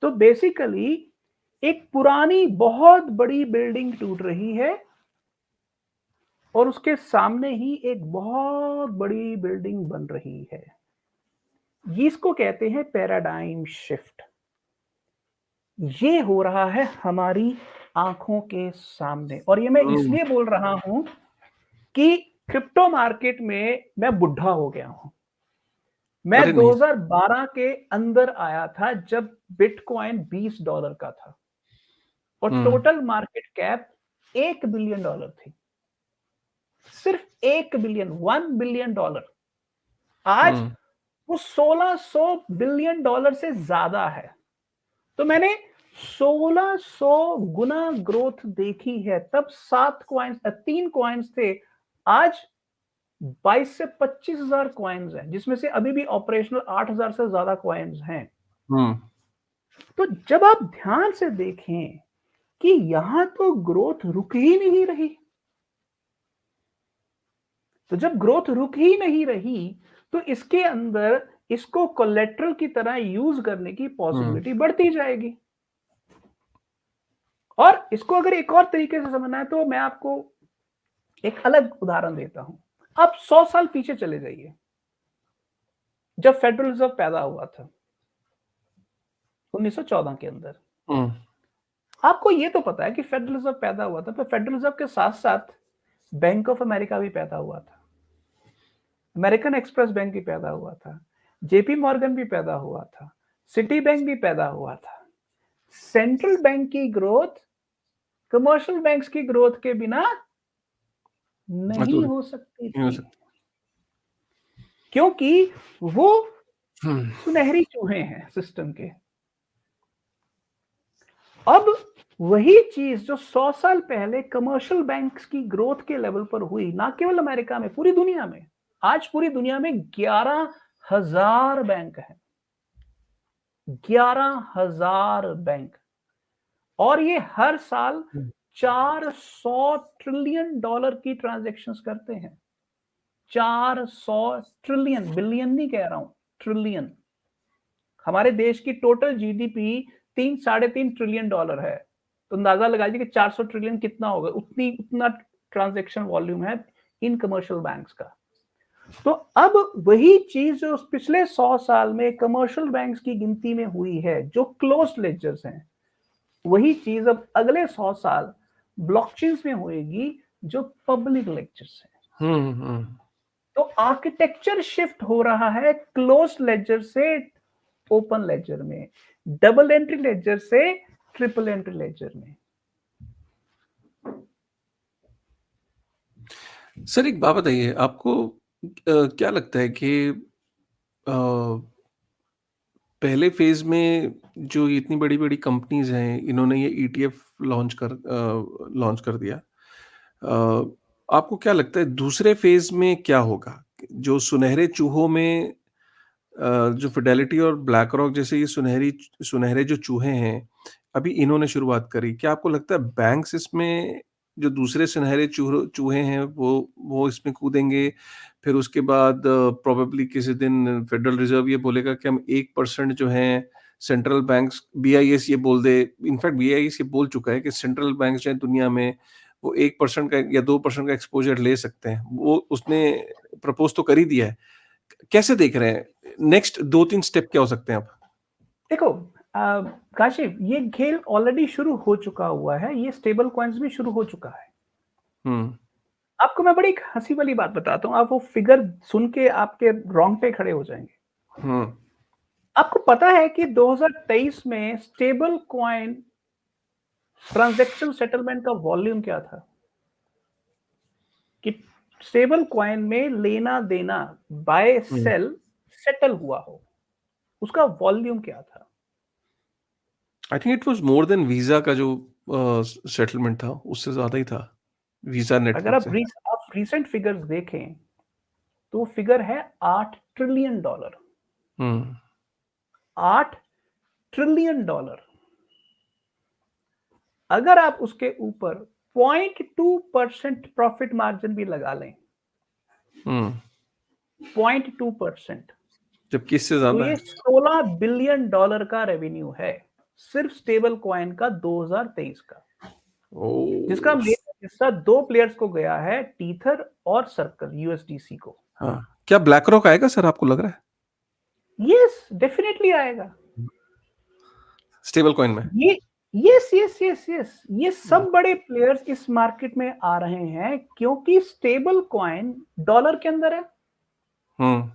तो बेसिकली एक पुरानी बहुत बड़ी बिल्डिंग टूट रही है, और उसके सामने ही एक बहुत बड़ी बिल्डिंग बन रही है। इसको कहते हैं पैराडाइम शिफ्ट। ये हो रहा है हमारी आंखों के सामने, और ये मैं इसलिए बोल रहा हूं कि क्रिप्टो मार्केट में मैं बुढ़ा हो गया हूं। मैं अरे नहीं। 2012 के अंदर आया था, जब बिटकॉइन $20 का था और हम्म। टोटल मार्केट कैप $1 बिलियन थी। सिर्फ 1 बिलियन, $1 बिलियन। आज हम्म। वो $1600 बिलियन से ज्यादा है। तो मैंने 1600 गुना ग्रोथ देखी है। तब 3 कॉइन्स थे, आज 22 से 25 हजार कॉइन्स हैं, जिसमें से अभी भी ऑपरेशनल 8,000 से ज्यादा कॉइन्स हैं। हम्म। तो जब आप ध्यान से देखें कि यहां तो ग्रोथ रुक ही नहीं रही, तो जब ग्रोथ रुक ही नहीं रही, तो इसके अंदर इसको कोलेट्रल की तरह यूज करने की हम्म। पॉसिबिलिटी बढ़ती जाएगी। और इसको अगर एक और तरीके से समझना है, तो मैं आपको एक अलग उदाहरण देता हूं। आप 100 साल पीछे चले जाइए, जब फेडरल रिजर्व पैदा हुआ था 1914 के अंदर। हम्म। आपको ये तो पता है कि फेडरल रिजर्व पैदा हुआ था, पर फेडरल रिजर्व के साथ साथ बैंक ऑफ अमेरिका भी पैदा हुआ था, अमेरिकन एक्सप्रेस बैंक भी पैदा हुआ था, जेपी मॉर्गन भी पैदा हुआ था, सिटी बैंक भी पैदा हुआ था। सेंट्रल बैंक की ग्रोथ कमर्शियल बैंक्स की ग्रोथ के बिना नहीं अधूरी हो सकती नहीं हो थी, सकती। क्योंकि वो हम्म। सुनहरी चूहे हैं सिस्टम के। अब वही चीज जो 100 साल पहले कमर्शियल बैंक्स की ग्रोथ के लेवल पर हुई, ना केवल अमेरिका में, पूरी दुनिया में। आज पूरी दुनिया में 11,000 बैंक हैं, 11,000 बैंक, और ये हर साल $400 ट्रिलियन की ट्रांजैक्शंस करते हैं। 400 ट्रिलियन, बिलियन नहीं कह रहा हूं, ट्रिलियन। हमारे देश की टोटल जीडीपी 3-3.5 ट्रिलियन है। तो अंदाजा लगाइए कि 400 ट्रिलियन कितना होगा। उतना ट्रांजैक्शन वॉल्यूम है इन कमर्शियल बैंक्स का। तो अब वही चीज जो पिछले 100 साल में कमर्शियल बैंक्स की गिनती में हुई है, जो क्लोज्ड लेजर्स हैं, वही चीज अब अगले 100 साल ब्लॉकचेन्स में होएगी, जो पब्लिक लेजर्स हैं। हम्म। तो आर्किटेक्चर शिफ्ट हो रहा है क्लोज्ड लेजर से ओपन लेजर में, डबल एंट्री लेजर से ट्रिपल एंट्री लेजर में। सर एक बात बताइए, आपको क्या लगता है कि पहले फ़ेज़ में जो इतनी बड़ी-बड़ी कंपनीज़ हैं, इन्होंने ये ईटीएफ लॉन्च कर दिया। आपको क्या लगता है दूसरे फ़ेज़ में क्या होगा? जो सुनहरे चूहों में जो फिडेलिटी और ब्लैक रॉक जैसे ये सुनहरे जो चूहे हैं, अभी इन्होंने शुरुआत करी। क्या आपको लगता है बैंक्स इसमें जो दूसरे सुनहरे चूहे हैं वो इसमें कूदेंगे? फिर उसके बाद प्रोबेबली किसी दिन फेडरल रिज़र्व ये बोलेगा कि हम 1% जो हैं सेंट्रल बैंक्स बीआईएस ये बोल दे, इनफैक्ट बीआईएस ये बोल चुका है कि सेंट्रल बैंक्स जो हैं दुनिया में वो 1% का या 2% का एक्सपोज़र ले सकते हैं। वो उसने प्रपोज़ तो कर ही दिया है। कैसे देख रहे हैं? नेक्स्ट 2-3 स्टेप क्या हो सकते हैं अब? देखो अ, काशिफ, ये खेल ऑलरेडी शुरू हो चुका हुआ है, ये स्टेबल कॉइन्स में शुरू हो चुका है। हुँ, आपको मैं बड़ी एक हँसी वाली बात बताता हूँ, आप वो फिगर सुन के आपके रोंगटे खड़े हो जाएँगे। हुँ, आपको पता है कि 2023 में स्टेबल कॉइन ट्रांज़ैक्शन सेटलमेंट का वॉल्यूम क्या था? कि स्टेबल कॉइन में लेना-देना, बाय हुँ। सेल सेटल हुआ हो, उसका वॉल्यूम क्या था? I think it was more than visa का जो सेटलमेंट था, उससे ज़्यादा ही था, वीज़ा अगर नेटवर्क से। आप रीसेंट फिगर्स देखें, तो फिगर है $8 ट्रिलियन। हुँ, $8 ट्रिलियन। अगर आप उसके ऊपर 0.2% प्रॉफिट मार्जिन भी लगा लें, हुँ, 0.2%, जबकि इससे तो ज़्यादा ये है। $16 बिलियन का रेवेन्यू है, सिर्फ स्टेबल कॉइन का 2023 का, जिसका ओह! मेन हिस्सा 2 प्लेयर्स को गया है, टीथर और सर्कल यूएसडीसी को। हाँ, क्या ब्लैक रॉक आएगा सर आपको लग रहा है? यस, डेफिनिटली आएगा। स्टेबल कॉइन में? ये यस, यस, यस, यस, ये हुँ, सब बड़े प्लेयर्स इस मार्केट में आ रहे हैं क्योंकि स्टेबल कॉइन डॉलर के अंदर है। हुँ,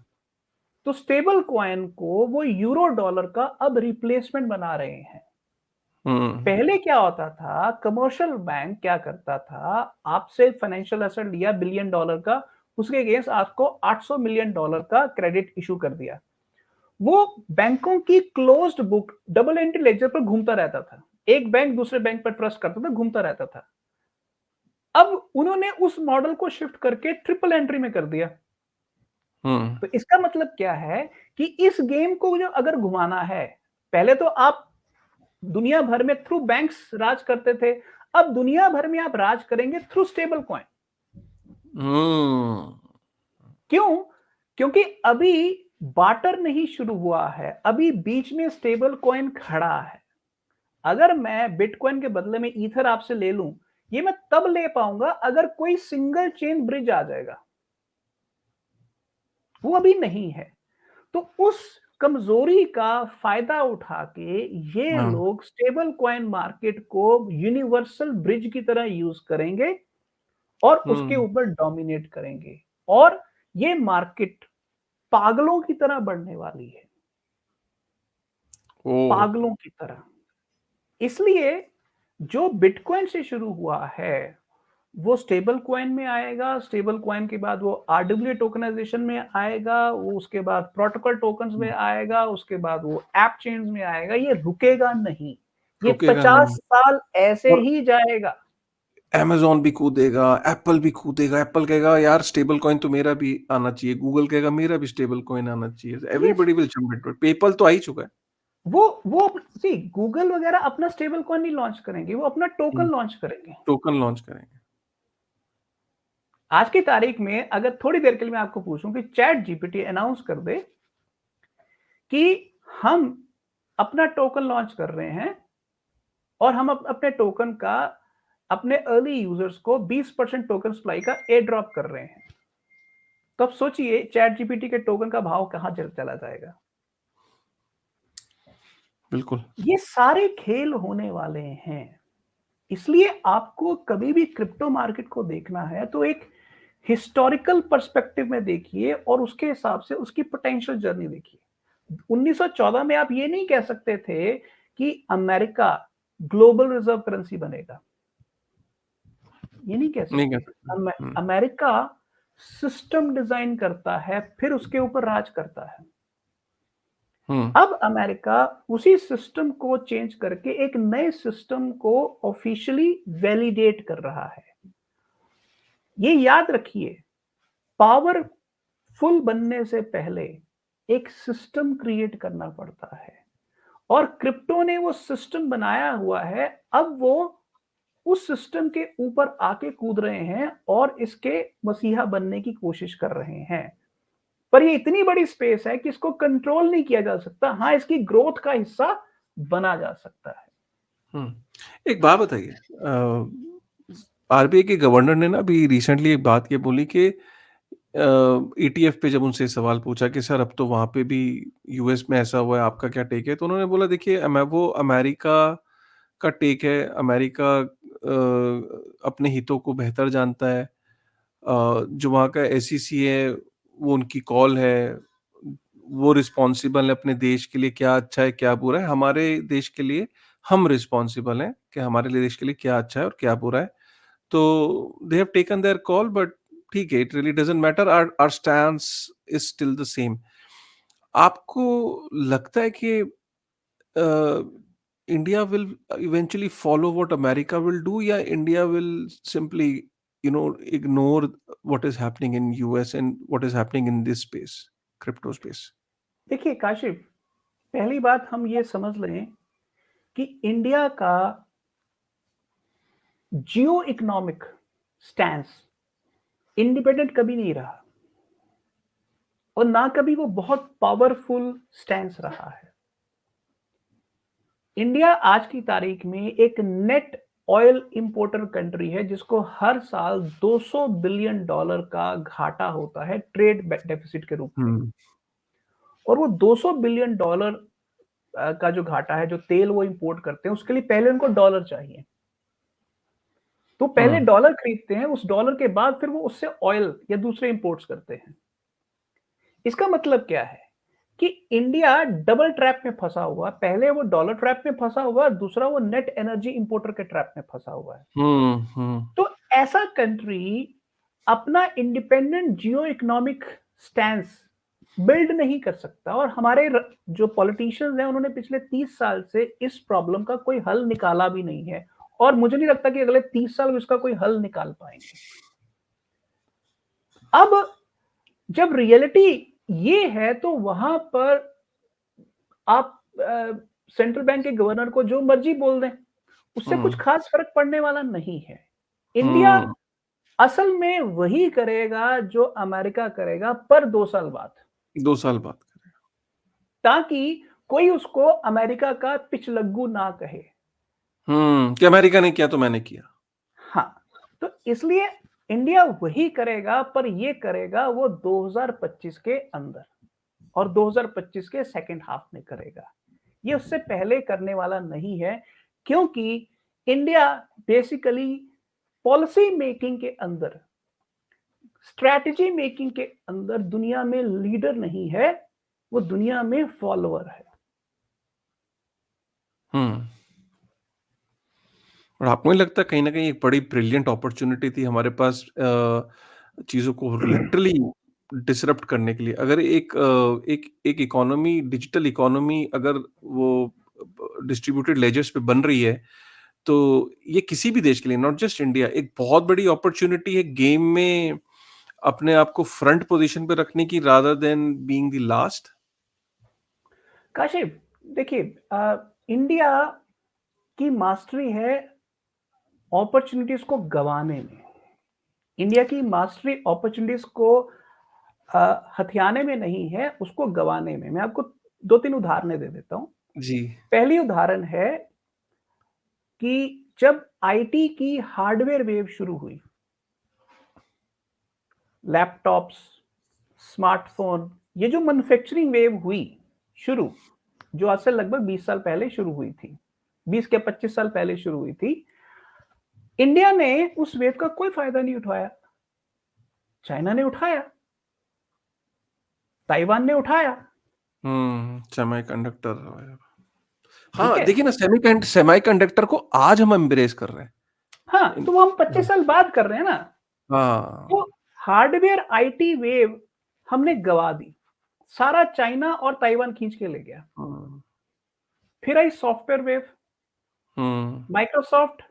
तो स्टेबल कॉइन को वो यूरो डॉलर का अब रिप्लेसमेंट बना रहे हैं। हुँ, पहले क्या होता था, कमर्शियल बैंक क्या करता था, आपसे फाइनेंशियल एसेट लिया बिलियन डॉलर का, उसके अगेंस्ट आपको 800 मिलियन डॉलर का क्रेडिट इशू कर दिया। वो बैंकों की closed book double entry ledger पर घूमता रहता था। एक बैंक दूसरे बैंक पर ट्रस्ट करता था, घूमता रहता था। अब उन्होंने उस मॉडल को शिफ्ट करके ट्रिपल एंट्री में कर दिया। हुँ, तो इसका मतलब क्या है कि इस गेम को जो अगर घुमाना है, पहले तो आप दुनिया भर में थ्रू बैंक्स राज करते थे, अब दुनिया भर में आप राज करेंगे थ्रू स्टेबल कॉइन। हुँ, क्यों? क्योंकि अभी बार्टर नहीं शुरू हुआ है, अभी बीच में स्टेबल कॉइन खड़ा है। अगर मैं बिटकॉइन के बदले में ईथर आपसे ले लूं, ये मैं तब ले पाऊंगा अगर कोई सिंगल चेन ब्रिज आ जाएगा, वो अभी नहीं है। तो उस कमजोरी का फायदा उठा के ये हाँ, लोग स्टेबल कॉइन मार्केट को यूनिवर्सल ब्रिज की तरह यूज करेंगे और उसके हुँ, ऊपर डोमिनेट करेंगे, और ये मार्केट पागलों की तरह बढ़ने वाली है, ओह! पागलों की तरह। इसलिए जो बिटकॉइन से शुरू हुआ है, वो स्टेबल कॉइन में आएगा, स्टेबल कॉइन के बाद वो आरडब्ल्यू टोकनाइजेशन में आएगा, वो उसके बाद प्रोटोकॉल टोकन्स में आएगा, उसके बाद वो ऐप चेन्स में आएगा, ये रुकेगा नहीं। ये रुकेगा 50 नहीं साल ऐसे और ही जाएगा। अमेज़न भी कूदेगा, एप्पल भी कूदेगा, एप्पल कहेगा यार स्टेबल कॉइन तो मेरा भी आना चाहिए, गूगल कहेगा मेरा भी स्टेबल कॉइन आना चाहिए, yes, everybody will jump into it, PayPal तो आ ही चुका है। वो सी गूगल वगैरह अपना स्टेबल कॉइन नहीं लॉन्च करेंगे, वो अपना हुँ, टोकन लॉन्च करेंगे। टोकन लॉन्च करेंगे। आज की तारीख में अगर थोड़ी देर के लिए मैं आपको पूछूं कि चैट जीपीटी अनाउंस कर दे कि हम अपना टोकन लॉन्च कर रहे हैं और हम अपने टोकन का अपने अर्ली यूजर्स को 20% टोकन सप्लाई का एयर ड्रॉप कर रहे हैं, तो अब सोचिए चैट जीपीटी के टोकन का भाव कहां चला जाएगा। बिल्कुल, ये सारे खेल होने वाले हैं। इसलिए आपको कभी भी क्रिप्टो मार्केट को देखना है तो एक हिस्टोरिकल पर्सपेक्टिव में देखिए और उसके हिसाब से उसकी पोटेंशियल जर्नी देखिए। 1914 में आप ये नहीं कह सकते थे कि अमेरिका ग्लोबल रिजर्व करेंसी बनेगा, ये नहीं कह नहीं कह सकते। सकते। हुँ, अमेरिका सिस्टम डिजाइन करता है, फिर उसके ऊपर राज करता है। हुँ, अब अमेरिका उसी सिस्टम को चेंज करके एक नए सिस्टम को ऑफिशियली वैलिडेट कर रहा है। ये याद रखिए, पावरफुल बनने से पहले एक सिस्टम क्रिएट करना पड़ता है और क्रिप्टो ने वो सिस्टम बनाया हुआ है। अब वो उस सिस्टम के ऊपर आके कूद रहे हैं और इसके मसीहा बनने की कोशिश कर रहे हैं। पर ये इतनी बड़ी स्पेस है कि इसको कंट्रोल नहीं किया जा सकता। हाँ, इसकी ग्रोथ का हिस्सा बना जा सकता है। हुँ। एक बात बताइए आरबीआई के गवर्नर ने ना अभी रिसेंटली एक बात ये बोली कि ईटीएफ पे जब उनसे सवाल पूछा कि सर अब तो वहाँ पे भी यूएस में ऐसा हुआ है, आपका क्या टेक है? तो उन्होंने बोला देखिए वो अमेरिका का टेक है, अमेरिका अपने हितों को बेहतर जानता है। जो वहाँ का एसईसी है, वो उनकी कॉल है, वो रिस्पॉन्सिबल है अपने देश के लिए क्या अच्छा है, क्या बुरा है। हमारे देश के लिए हम रिस्पॉन्सिबल हैं कि हमारे लिए देश के लिए क्या अच्छा है और क्या बुरा है। तो they have taken their call but ठीक है, it really doesn't matter our stance is still the same. आपको लगता है कि India will eventually follow what America will do, या India will simply, ignore what is happening in US and what is happening in this space, crypto space? देखिए काशिफ, पहली बात हम ये समझ लें कि इंडिया का जियो इकोनॉमिक स्टैंस इंडिपेंडेंट कभी नहीं रहा और ना कभी वो बहुत पावरफुल स्टैंस रहा है। इंडिया आज की तारीख में एक नेट ऑयल इंपोर्टर कंट्री है जिसको हर साल 200 बिलियन डॉलर का घाटा होता है ट्रेड डेफिसिट के रूप में। हुँ, और वो 200 बिलियन डॉलर का जो घाटा है, जो तेल वो इंपोर्ट करते हैं, उसके लिए पहले उनको डॉलर चाहिए। तो पहले हुँ, डॉलर खरीदते हैं, उस डॉलर के बाद फिर वो उससे ऑयल या दूसरे इंपोर्ट्स करते हैं। इसका मतलब क्या है कि इंडिया डबल ट्रैप में फंसा हुआ, पहले वो डॉलर ट्रैप में फंसा हुआ, दूसरा वो नेट एनर्जी इंपोर्टर के ट्रैप में फंसा हुआ है। हुँ, हुँ, तो ऐसा कंट्री अपना इंडिपेंडेंट जियो इकोनॉमिक स्टैंस बिल्ड नहीं कर सकता और हमारे जो पॉलिटिशियंस हैं उन्होंने पिछले 30 साल से इस प्रॉब्लम का कोई हल निकाला भी नहीं है और मुझे नहीं लगता कि अगले 30 साल में इसका कोई हल निकाल पाएंगे। अब जब रियलिटी ये है तो वहां पर आप सेंट्रल बैंक के गवर्नर को जो मर्जी बोल दें, उससे कुछ हुँ, खास फर्क पड़ने वाला नहीं है। इंडिया हुँ, असल में वही करेगा जो अमेरिका करेगा, पर 2 साल बाद, 2 साल बाद। ताकि कोई उसको अमेरिका का पिछलग्गू ना कहे। कि अमेरिका ने किया तो मैंने किया। हाँ, तो इसलिए इंडिया वही करेगा, पर ये करेगा वो 2025 के अंदर और 2025 के सेकंड हाफ में करेगा। ये उससे पहले करने वाला नहीं है, क्योंकि इंडिया बेसिकली पॉलिसी मेकिंग के अंदर, स्ट्रैटेजी मेकिंग के अंदर दुनिया में लीडर नहीं है, वो दुनिया में फॉलोअर है। हुँ, और आपको नहीं लगता कहीं न कहीं एक बड़ी ब्रिलियंट अपॉर्च्युनिटी थी हमारे पास चीज़ों को लिटरली डिसरप्ट करने के लिए? अगर एक एक इकोनॉमी डिजिटल इकोनॉमी अगर वो डिस्ट्रीब्यूटेड लेजर्स पे बन रही है, तो ये किसी भी देश के लिए नॉट जस्ट इंडिया एक बहुत बड़ी अपॉर्च्युनिटी है गेम में अपने आप को फ्रंट पोज़ीशन पे रखने की rather than being the last. Kashif, देखिए, इंडिया की मास्टरी है अपॉर्चुनिटीज को गंवाने में। इंडिया की मास्टरी अपॉर्चुनिटीज को हथियाने में नहीं है, उसको गंवाने में। मैं आपको 2-3 उदाहरणें दे देता हूँ। जी। पहली उदाहरण है कि जब आईटी की हार्डवेयर वेव शुरू हुई, लैपटॉप्स, स्मार्टफ़ोन, ये जो मैन्युफैक्चरिंग वेव हुई शुरू, जो आज से लगभग 20 साल पहले शुरू हुई थी, 20 के 25 साल पहले शुरू हुई थी, इंडिया ने उस वेव का कोई फ़ायदा नहीं उठाया। चाइना ने उठाया, ताइवान ने उठाया, सेमीकंडक्टर ठीक हाँ, है? देखिए ना सेमीकंडक्टर को आज हम एम्ब्रेस कर रहे हैं। हाँ, इन तो वो हम 25 साल बाद कर रहे हैं ना। हाँ, तो हार्डवेयर आईटी वेव हमने गँवा दी। सारा चाइना और ताइवान खींच के ले गया। हुँ, फिर आई सॉफ्टवेयर वेव, हुँ, माइक्रोसॉफ्ट,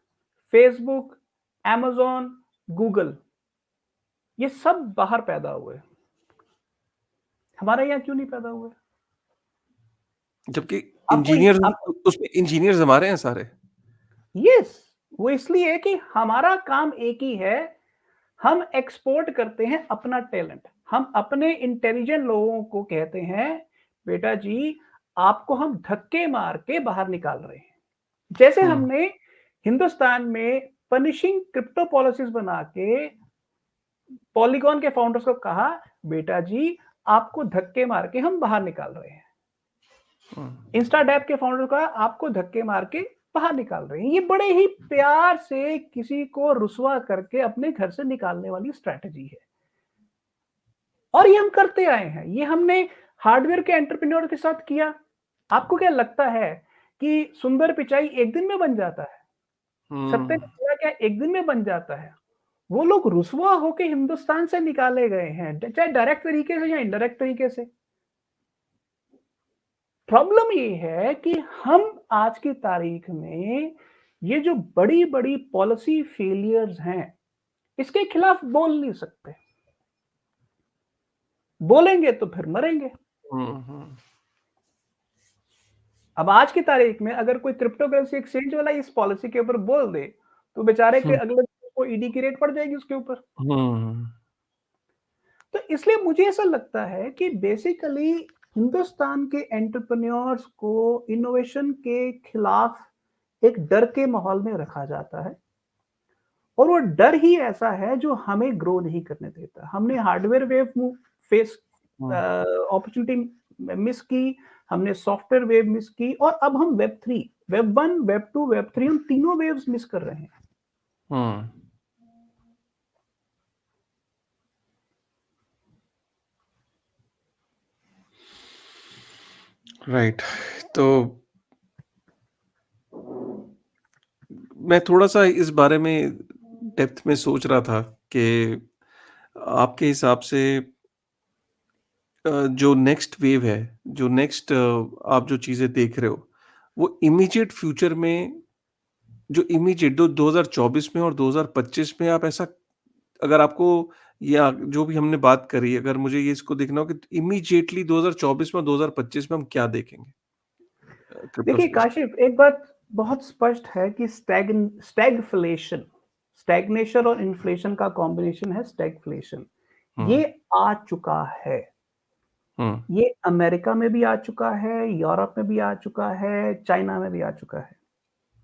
फेसबुक, अमेज़न, गूगल, ये सब बाहर पैदा हुए। हमारे यहाँ क्यों नहीं पैदा हुए? जबकि आपको इंजीनियर्स आपको उसमें इंजीनियर्स हमारे हैं सारे। यस, वो इसलिए कि हमारा काम एक ही है, हम एक्सपोर्ट करते हैं अपना टैलेंट। हम अपने इंटेलिजेंट लोगों को कहते हैं, बेटा जी, आपको हम धक्के मार के बाहर निकाल रहे हैं। जैसे हुँ, हमने हिंदुस्तान में पनिशिंग क्रिप्टो पॉलिसीज बना के पॉलीगॉन के फाउंडर्स को कहा, बेटा जी, आपको धक्के मार के हम बाहर निकाल रहे हैं। हुँ, इंस्टाडैप के फाउंडर का आपको धक्के मार के बाहर निकाल रहे हैं। ये बड़े ही प्यार से किसी को रुसवा करके अपने घर से निकालने वाली स्ट्रैटेजी है और ये हम करते आए हैं। ये हमने हार्डवेयर के एंटरप्रेन्योर के साथ किया। आपको क्या लगता है कि सुंदर पिचाई एक दिन में बन जाता है? सत्य हुँ, निष्ठा क्या एक दिन में बन जाता है? वो लोग रुसवा होके हिंदुस्तान से निकाले गए हैं, चाहे डायरेक्ट तरीके से या इनडायरेक्ट तरीके से। प्रॉब्लम ये है कि हम आज की तारीख में ये जो बड़ी-बड़ी पॉलिसी फेलियर्स हैं, इसके खिलाफ बोल नहीं सकते। बोलेंगे तो फिर मरेंगे। हुँ, हुँ, अब आज की तारीख में अगर कोई क्रिप्टो करेंसी एक्सचेंज वाला इस पॉलिसी के ऊपर बोल दे, तो बेचारे के हुँ, अगले दिन को ईडी की रेड पड़ जाएगी उसके ऊपर। हुँ, तो इसलिए मुझे ऐसा लगता है कि बेसिकली हिंदुस्तान के एंटरप्रेन्योर्स को इनोवेशन के खिलाफ एक डर के माहौल में रखा जाता है और वो डर ही ऐसा है जो हमें ग्रो नहीं करने देता। हमने हार्डवेयर वेव फेस हुँ, अपॉर्चुनिटी मिस की, हमने सॉफ्टवेयर वेव मिस की और अब हम वेब 3, वेब 1, वेब 2, वेब 3 हम तीनों वेव्स मिस कर रहे हैं। हुँ, राइट। तो मैं थोड़ा-सा इस बारे में डेप्थ में सोच रहा था कि आपके हिसाब से जो नेक्स्ट वेव है, जो नेक्स्ट आप जो चीज़ें देख रहे हो, वो इमीडिएट फ्यूचर में जो इमीडिएट दो 2024 में और 2025 में आप ऐसा अगर आपको या जो भी हमने बात करी, अगर मुझे ये इसको देखना हो कि इमीडिएटली 2024 में और 2025 में हम क्या देखेंगे क्रिप्टो देखिए स्पेस में? काशिफ, एक बात बहुत स्पष्ट है कि स्टैगफ्लेशन, स्टैग्नेशन और इन्फ्लेशन का कॉम्बिनेशन है स्टैगफ्लेशन। हुँ, ये आ चुका है। हुँ, ये अमेरिका में भी आ चुका है, यूरोप में भी आ चुका है, चाइना में भी आ चुका है।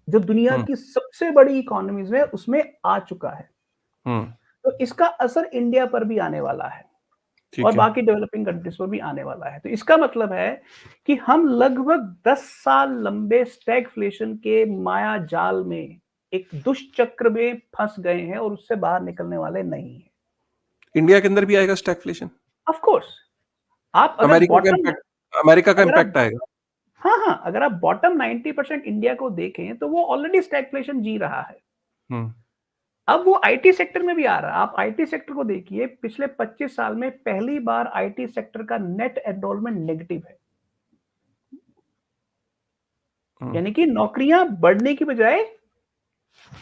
जो दुनिया हुँ, की सबसे बड़ी इकोनॉमीज़ है, उसमें आ चुका है। हुँ, तो इसका असर इंडिया पर भी आने वाला है और ठीक है। बाकी डेवलपिंग कंट्रीज़ पर भी आने वाला है। तो इसका मतलब है कि हम लगभग 10 साल लंबे स्टैगफ्लेशन के माया जाल में, एक दुष्चक्र में फँस गए हैं और उससे बाहर निकलने वाले नहीं हैं। इंडिया के अंदर भी आएगा स्टैगफ्लेशन? ऑफ़ कोर्स, आप अमेरिका का अगर आप इम्पैक्ट आएगा? हाँ, हाँ, अगर आप बॉटम 90% इंडिया को देखें, तो वो ऑलरेडी स्टैगफ्लेशन जी रहा है। हुँ, अब वो आईटी सेक्टर में भी आ रहा है। आप आईटी सेक्टर को देखिए, पिछले 25 साल में पहली बार आईटी सेक्टर का नेट एनरोलमेंट नेगेटिव है। हुँ, यानी कि नौकरियां बढ़ने की बजाय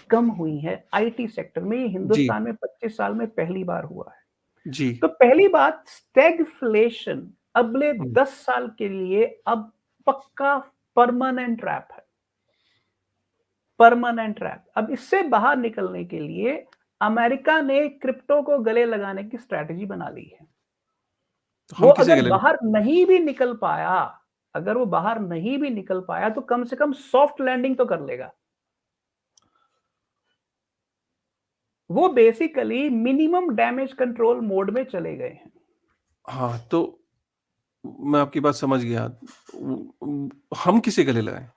कम हुई हैं आईटी सेक्टर में। ये जी, हिंदुस्तान में 25 साल में पहली बार हुआ है। जी, तो पहली बात, स्टैगफ्लेशन अगले हुँ, 10 साल के लिए अब पक्का परमानेंट ट्रैप है। Permanent trap. अब इससे बाहर निकलने के लिए अमेरिका ने क्रिप्टो को गले लगाने की स्ट्रैटेजी बना ली है। तो वो हम किसे अगर गले बाहर नहीं भी निकल पाया, अगर वो बाहर नहीं भी निकल पाया तो कम से कम सॉफ्ट लैंडिंग तो कर लेगा। वो basically minimum damage control mode में चले गए हैं। हाँ, तो मैं आपकी बात समझ गया। हम किसे गले लगाएँ?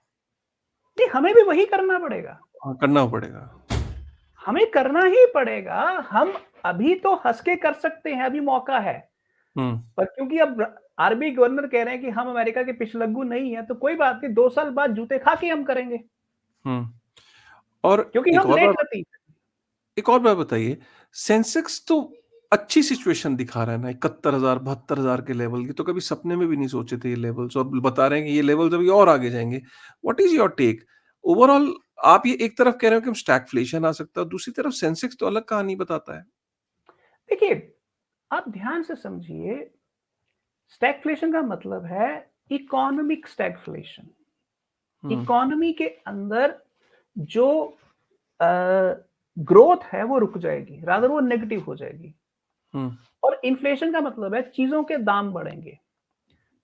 नहीं, हमें भी वही करना पड़ेगा। हाँ, करना पड़ेगा। हमें करना ही पड़ेगा। हम अभी तो हँस के कर सकते हैं, अभी मौका है। हुँ, पर क्योंकि अब आरबीआई गवर्नर कह रहे हैं कि हम अमेरिका के पिछलग्गू नहीं है, तो कोई बात नहीं, 2 साल बाद जूते खा के हम करेंगे, हुँ। और क्योंकि हम लेट लतीफ़ हैं। एक और बात बताइए, सेंसेक्स तो अच्छी सिचुएशन दिखा रहा है ना, 71,000 72,000 के लेवल की, तो कभी सपने में भी नहीं सोचे थे ये लेवल्स, और बता रहे हैं कि ये लेवल्स अभी और आगे जाएंगे। What is your take overall? आप ये एक तरफ कह रहे हो कि स्टैगफ्लेशन आ सकता है, दूसरी तरफ सेंसेक्स तो अलग कहानी बताता है। देखिए, आप ध्यान से समझिए, स्टैगफ्लेशन का मतलब है इकोनॉमिक स्टैगफ्लेशन। हम्म। इकोनॉमी के अंदर जो ग्रोथ है वो रुक जाएगी, रादर वो नेगेटिव हो जाएगी। हम्म। और इन्फ्लेशन का मतलब है चीजों के दाम बढ़ेंगे।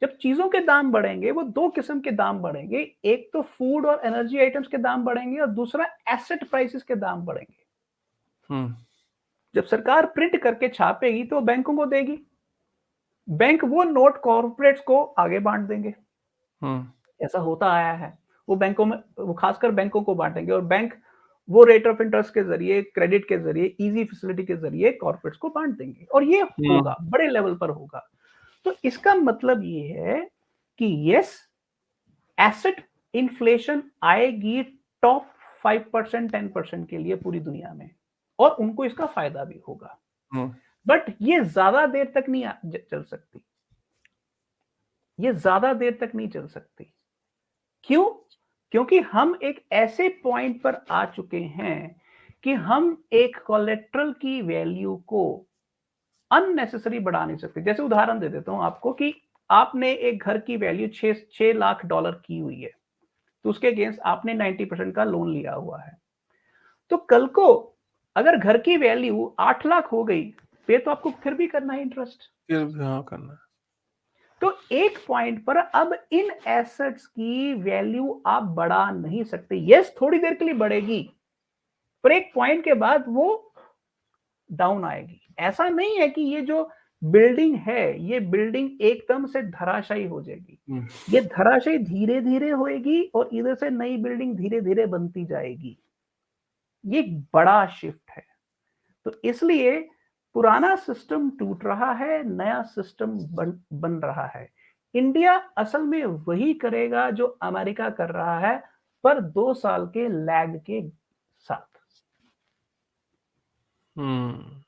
जब चीजों के दाम बढ़ेंगे, वो दो किस्म के दाम बढ़ेंगे, एक तो फूड और एनर्जी आइटम्स के दाम बढ़ेंगे और दूसरा एसेट प्राइसेस के दाम बढ़ेंगे। हम्म। जब सरकार प्रिंट करके छापेगी तो बैंकों को देगी, बैंक वो नोट कॉर्पोरेट्स को आगे बांट देंगे। हम्म। ऐसा होता आया है। वो बैंकों में, वो खासकर बैंकों को बांटेंगे और बैंक वो रेट ऑफ इंटरेस्ट के जरिए, क्रेडिट के जरिए, इजी फैसिलिटी के जरिए कॉर्पोरेट्स को बांट देंगे और ये हम्म। होगा, बड़े लेवल पर होगा। तो इसका मतलब ये है कि यस, एसेट इन्फ्लेशन आएगी टॉप 5% 10% के लिए पूरी दुनिया में, और उनको इसका फायदा भी होगा। हम्म। बट ये ज्यादा देर तक नहीं चल सकती। ये ज्यादा देर तक नहीं चल सकती। क्यों? क्योंकि हम एक ऐसे पॉइंट पर आ चुके हैं कि हम एक कोलेट्रल की वैल्यू को अननेसेसरी बढ़ा नहीं सकते। जैसे उदाहरण दे देता हूं आपको कि आपने एक घर की वैल्यू 6 लाख डॉलर की हुई है, तो उसके अगेंस्ट आपने 90% का लोन लिया हुआ है। तो कल को अगर घर की वैल्यू 8 लाख हो गई, पे तो आपको फिर भी करना है इंटरेस्ट। फिर हाँ करना है। तो एक पॉइंट पर अब इन एसेट्स की वैल्यू आप बढ़ा नहीं सकते। यस, थोड़ी देर के लिए बढ़ेगी, पर एक पॉइंट के बाद वो डाउन आएगी। ऐसा नहीं है कि ये जो बिल्डिंग है, ये बिल्डिंग एकदम से धराशायी हो जाएगी। हम्म। ये धराशायी धीरे धीरे होएगी और इधर से नई बिल्डिंग धीरे धीरे बनती जाएगी। ये एक बड़ा शिफ्ट है। तो इसलिए पुराना सिस्टम टूट रहा है, नया सिस्टम बन रहा है। इंडिया असल में वही करेगा जो अमेरिका कर रहा है, पर 2 साल के लैग के साथ। हम्म।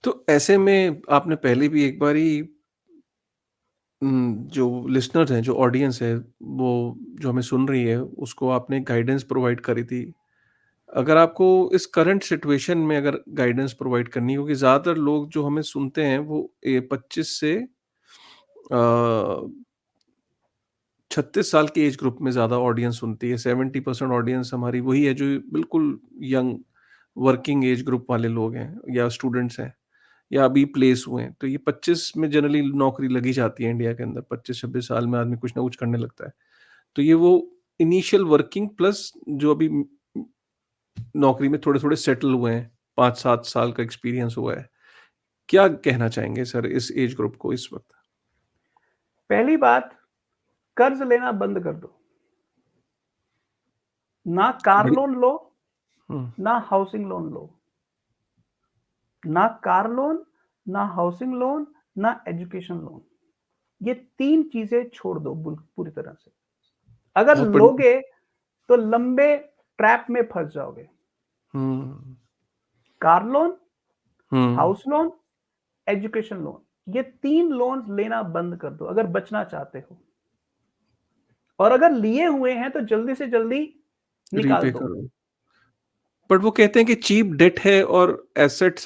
तो ऐसे में आपने पहले भी एक बारी जो लिसनर्स हैं, जो ऑडियंस है, वो जो हमें सुन रही है, उसको आपने गाइडेंस प्रोवाइड करी थी। अगर आपको इस करंट सिचुएशन में अगर गाइडेंस प्रोवाइड करनी हो, क्योंकि ज़्यादातर लोग जो हमें सुनते हैं वो 25 से 36 साल के एज ग्रुप में ज़्यादा ऑडियंस सुनती है। 70% ऑडियंस हमारी वही है जो बिल्कुल यंग वर्किंग एज ग्रुप वाले लोग हैं, या स्टूडेंट्स हैं, या अभी प्लेस हुए हैं। तो ये 25 में जनरली नौकरी लगी जाती है इंडिया के अंदर, 25-26 साल में आदमी कुछ ना कुछ करने लगता है। तो ये वो इनिशियल वर्किंग प्लस जो अभी नौकरी में थोड़े-थोड़े सेटल हुए हैं, 5-7 साल का एक्सपीरियंस हुआ है। क्या कहना चाहेंगे सर इस एज ग्रुप को इस वक़्त? पहली बात, कर्ज लेना बंद कर दो। ना कार बड़ी लोन लो, हुँ। ना हाउसिंग लोन लो। ना कार लोन, ना हाउसिंग लोन, ना एजुकेशन लोन। ये 3 चीजें छोड़ दो पूरी तरह से। अगर बहुत बढ़िया। लोगे तो लंबे ट्रैप में फंस जाओगे। हुँ। कार लोन, हुँ। हाउस लोन, एजुकेशन लोन, ये 3 लोन लेना बंद कर दो अगर बचना चाहते हो। और अगर लिए हुए हैं तो जल्दी से जल्दी निकाल रीपे दो। करो। बट वो कहते हैं कि चीप डेट है और एसेट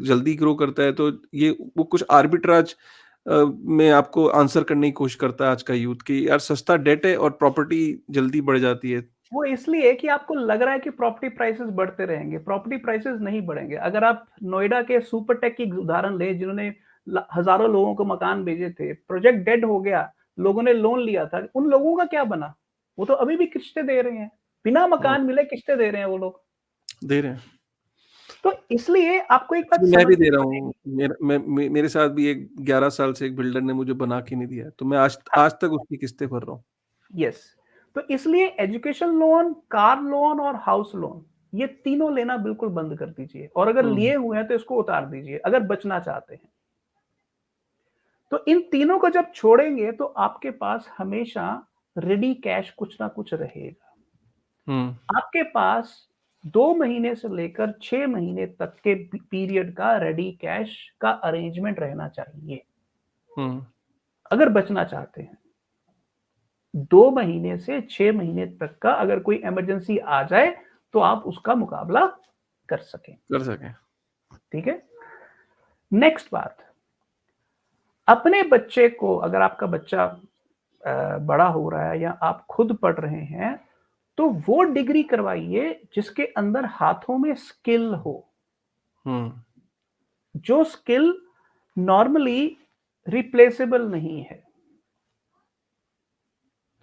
जल्दी ग्रो करता है, तो ये वो कुछ आर्बिट्राज में आपको आंसर करने की कोशिश करता है आज का यूथ कि यार सस्ता डेट है और प्रॉपर्टी जल्दी बढ़ जाती है। वो इसलिए कि आपको लग रहा है कि प्रॉपर्टी प्राइसेस बढ़ते रहेंगे। प्रॉपर्टी प्राइसेस नहीं बढ़ेंगे। अगर आप नोएडा के सुपरटेक की उदाहरण लें, जिन्होंने हजारों लोगों को मकान भेजे थे, प्रोजेक्ट डेड हो गया, लोगों ने लोन लिया था, उन लोगों का क्या बना? वो तो अभी भी किस्तें दे रहे हैं, बिना हुँ। मकान मिले किस्तें दे रहे हैं वो लोग। दे रहे हैं। तो इसलिए आपको एक बात एक्चुअली मैं भी समझनी दे रहा हूँ। पड़ेगी। मेरे साथ भी एक 11 साल से एक बिल्डर ने मुझे बना के नहीं दिया, तो मैं आज आज तक उसकी किस्तें भर रहा हूँ। यस, तो इसलिए एजुकेशन लोन, कार लोन और हाउस लोन, ये तीनों लेना बिल्कुल बंद कर दीजिए। और अगर हुँ। लिए हुए हैं तो इसको उतार दीजिए अगर बचना चाहते हैं। तो इन तीनों को जब छोड़ेंगे तो आपके पास हमेशा रेडी कैश कुछ ना कुछ रहेगा। हुँ। आपके पास 2 महीने से लेकर 6 महीने तक के पीरियड का रेडी कैश का अरेंजमेंट रहना चाहिए अगर बचना चाहते हैं। 2 महीने से 6 महीने तक का अगर कोई इमरजेंसी आ जाए तो आप उसका मुकाबला कर सकें। ठीक है। नेक्स्ट बात, अपने बच्चे को, अगर आपका बच्चा बड़ा हो रहा है या आप खुद पढ़ रहे हैं, तो वो डिग्री करवाइए जिसके अंदर हाथों में स्किल हो, जो स्किल नॉर्मली रिप्लेसेबल नहीं है।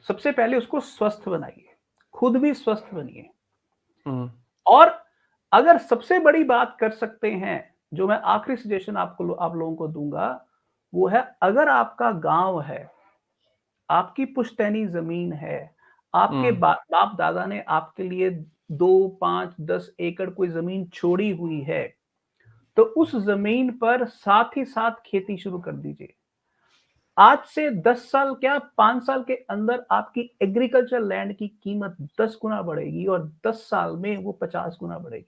सबसे पहले उसको स्वस्थ बनाइए, खुद भी स्वस्थ बनिए। और अगर सबसे बड़ी बात कर सकते हैं, जो मैं आखिरी सजेशन आप लोगों को दूंगा, वो है, अगर आपका गांव है, आपकी पुश्तैनी जमीन है, आपके बाप दादा ने आपके लिए 2, 5, 10 एकड़ कोई जमीन छोड़ी हुई है, तो उस जमीन पर साथ ही साथ खेती शुरू कर दीजिए। आज से 10 साल क्या 5 साल के अंदर आपकी एग्रीकल्चर लैंड की कीमत 10 गुना बढ़ेगी और 10 साल में वो 50 गुना बढ़ेगी।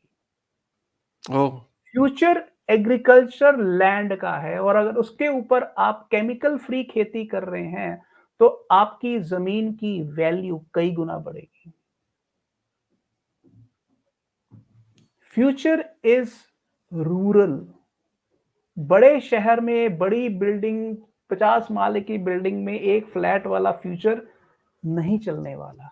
फ्यूचर एग्रीकल्चर लैंड का है, और अगर उसके ऊपर आप केमिकल फ्री खेती कर रहे हैं तो आपकी जमीन की वैल्यू कई गुना बढ़ेगी। Future is rural. बड़े शहर में बड़ी बिल्डिंग, 50 माले की बिल्डिंग में एक फ्लैट वाला फ्यूचर नहीं चलने वाला।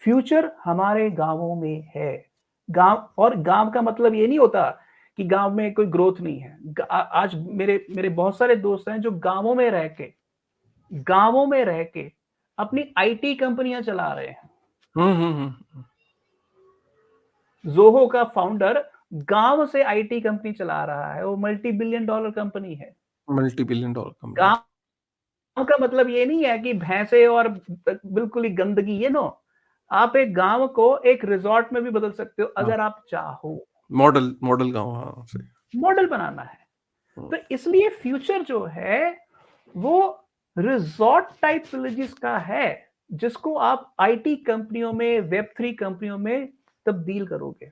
फ्यूचर हमारे गांवों में है। गांव, और गांव का मतलब ये नहीं होता कि गांव में कोई ग्रोथ नहीं है। आज मेरे बहुत सारे दोस्त हैं जो गांवों में रह के अपनी आईटी कंपनियां चला रहे हैं। जोहो का फाउंडर गांव से आईटी कंपनी चला रहा है, वो मल्टी बिलियन डॉलर कंपनी है। गांव का मतलब ये नहीं है कि भैंसे और बिल्कुल ही गंदगी, ये नो, आप एक गांव को एक रिजॉर्ट में भी बदल सकते हो अगर आप चाहो। मॉडल गांव, हाँ, मॉडल बनाना है। तो इसलिए फ्यूचर जो है वो रिजॉर्ट टाइप विलेजेस का है, जिसको आप आईटी कंपनियों में, वेब3 कंपनियों में तब्दील करोगे।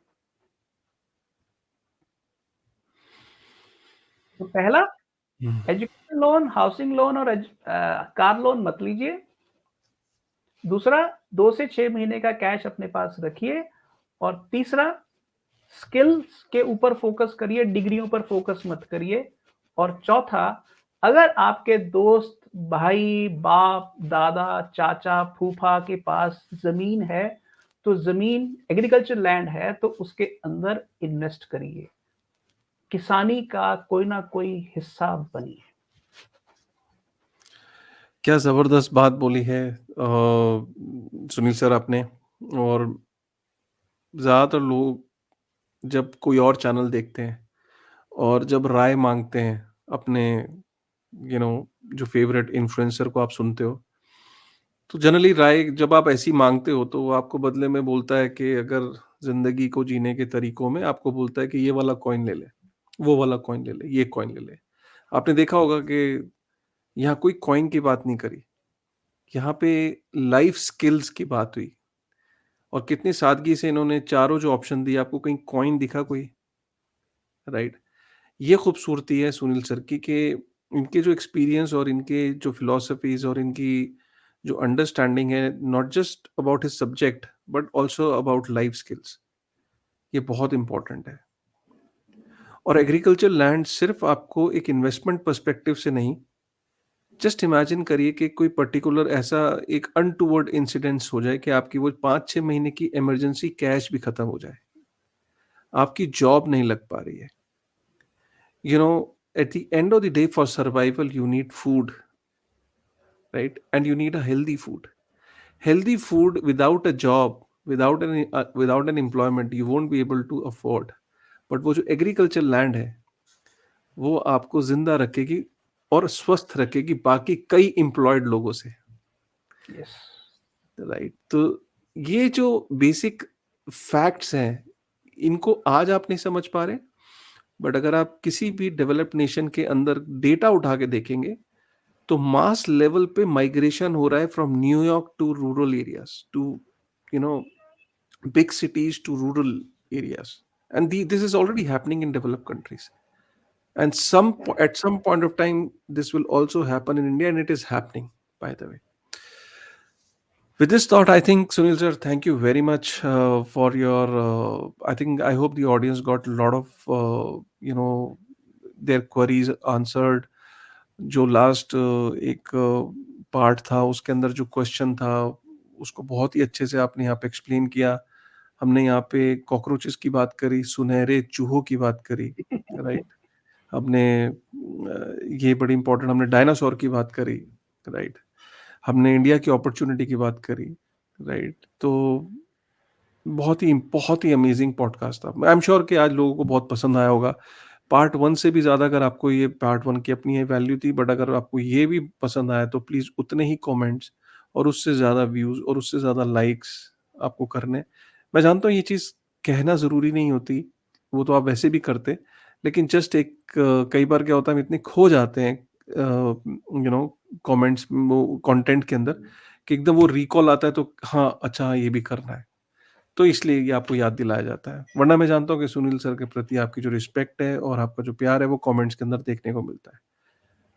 तो पहला, एजुकेशन लोन, हाउसिंग लोन और कार लोन मत लीजिए। दूसरा, 2 से 6 महीने का कैश अपने पास रखिए। और तीसरा, स्किल्स के ऊपर फोकस करिए, डिग्रियों पर फोकस मत करिए। और चौथा, अगर आपके दोस्त, भाई, बाप, दादा, चाचा, फूफा के पास जमीन है, तो जमीन, एग्रीकल्चर लैंड है, तो उसके अंदर इन्वेस्ट करिए। किसानी का कोई ना कोई हिस्सा बनिए। क्या जबरदस्त बात बोली है सुनील सर आपने। और ज़्यादातर लोग जब कोई और चैनल देखते हैं और जब राय मांगते हैं अपने जो फेवरेट इन्फ्लुएंसर को आप सुनते हो, तो जनरली राय जब आप ऐसी मांगते हो तो वो आपको बदले में बोलता है कि अगर ज़िंदगी को जीने के तरीकों में आपको बोलता है कि ये वाला कॉइन ले ले, वो वाला कॉइन ले ले, ये कॉइन ले ले। आपने देखा होगा कि यहाँ कोई कॉइन की बात नहीं करी, यहाँ पे लाइफ स्किल्स की बात हुई। और कितनी सादगी से इन्होंने चारों जो ऑप्शन दिए, आपको कहीं कॉइन दिखा कोई? राइट। ये खूबसूरती है सुनील सर की कि इनके जो एक्सपीरियंस और इनके जो फिलॉसफीज और इनकी जो अंडरस्टैंडिंग है, not just about his subject but also about life skills, ये बहुत इंपॉर्टेंट है। और एग्रीकल्चर लैंड सिर्फ आपको एक इन्वेस्टमेंट पर्सपेक्टिव से नहीं, जस्ट इमेजिन करिए कि कोई पर्टिकुलर ऐसा एक अनटूवर्ड इंसिडेंस हो जाए कि आपकी वो 5-6 महीने की इमरजेंसी कैश भी खत्म हो जाए, आपकी जॉब नहीं लग पा रही है। At the end of the day, for survival you need food, right? And you need a healthy food. Without a job, without an employment, you won't be able to afford. But वो जो agriculture land है वो आपको जिंदा रखेगी और स्वस्थ रखेगी बाकी कई एम्प्लॉयड लोगों से। yes. राइट। तो ये जो बेसिक फैक्ट्स हैं, इनको आज आप नहीं समझ पा रहे, बट अगर आप किसी भी डेवलप्ड नेशन के अंदर डेटा उठा के देखेंगे तो मास लेवल पे माइग्रेशन हो रहा है from New York to rural areas to you know big cities to rural areas, and this is already happening in developed countries, and at some point of time this will also happen in India, and it is happening, by the way. With this thought, I think, Sunil sir, thank you very much for your. I hope the audience got a lot of their queries answered. जो last एक part था उसके अंदर जो question था उसको बहुत ही अच्छे से आपने यहाँ पे एक्सप्लेन किया. हमने यहाँ पे कॉकरोचेस की बात करी, सुनहरे चूहों की बात करी, राइट. हमने ये बड़ी इंपॉर्टेंट, हमने डायनासोर की बात करी, राइट. हमने इंडिया की अपॉर्चुनिटी की बात करी, राइट. तो बहुत ही अमेजिंग पॉडकास्ट था. आई एम श्योर कि आज लोगों को बहुत पसंद आया होगा. पार्ट 1 से भी ज़्यादा, अगर आपको ये पार्ट 1 की अपनी वैल्यू थी, बट अगर आपको ये भी पसंद आया तो प्लीज़ उतने ही कमेंट्स और उससे ज़्यादा व्यूज़ और उससे ज़्यादा लाइक्स आपको करने. मैं जानता हूँ ये चीज़ कहना ज़रूरी नहीं होती, वो तो आप वैसे भी करते, लेकिन जस्ट एक कई बार क्या होता है, हम इतने खो जाते हैं कमेंट्स, वो कंटेंट के अंदर, कि एकदम वो रिकॉल आता है तो हाँ, अच्छा हाँ, ये भी करना है. तो इसलिए ये आपको याद दिलाया जाता है. वरना मैं जानता हूँ कि सुनील सर के प्रति आपकी जो रिस्पेक्ट है और आपका जो प्यार है वो कमेंट्स के अंदर देखने को मिलता है.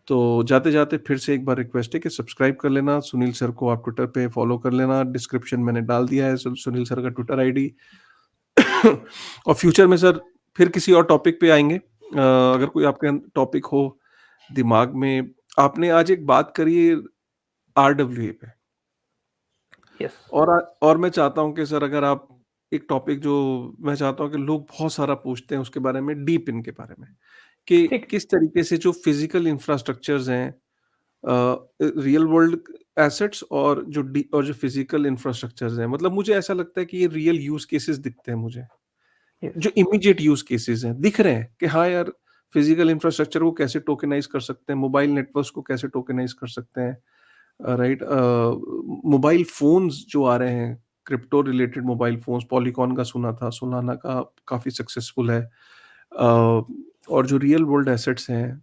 तो जाते-जाते फिर से एक बार रिक्वेस्ट है कि सब्सक्राइब कर लेना. सुनील सर को आप ट्विटर पे फॉलो कर लेना. डिस्क्रिप्शन मैंने डाल दिया है सुनील सर का ट्विटर आईडी. और फ्यूचर में सर फिर किसी और टॉपिक पे आएँगे. अगर कोई आपके टॉपिक हो दिमाग में. आपने आज एक बात करी आरडब्ल्यूए पे. यस, और मैं चाहता हूँ कि सर, अगर आप एक टॉपिक जो मैं चाहता हूँ कि लोग बहुत सारा पूछते हैं उसके बारे में, डीप इनके बारे में, कि ठीक है। किस तरीके से जो फिजिकल इंफ्रास्ट्रक्चर्स हैं, रियल वर्ल्ड एसेट्स, और जो फिजिकल इंफ्रास्ट्रक्चर्स हैं, मतलब मुझे ऐसा लगता है कि ये रियल यूज केसेस दिखते हैं मुझे. यस, जो इमीडिएट यूज केसेस हैं दिख रहे हैं कि हाँ यार, फिजिकल इंफ्रास्ट्रक्चर को कैसे टोकेनाइज कर सकते हैं, मोबाइल नेटवर्क्स को कैसे टोकेनाइज कर सकते हैं, राइट. मोबाइल फोन्स जो आ रहे हैं, crypto related mobile phones, polygon का सुना था, सोलाना का काफी सक्सेसफुल है. और जो रियल वर्ल्ड एसेट्स हैं,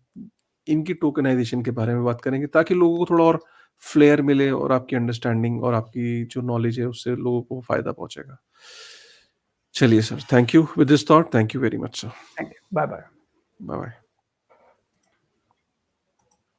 इनकी टोकनाइजेशन के बारे में बात करेंगे, ताकि लोगों को थोड़ा और फ्लेयर मिले, और आपकी अंडरस्टैंडिंग और आपकी जो नॉलेज है उससे लोगों को फायदा पहुंचेगा. चलिए sir, thank you. With this thought, thank you very much sir. Thank you. Bye bye. Bye bye.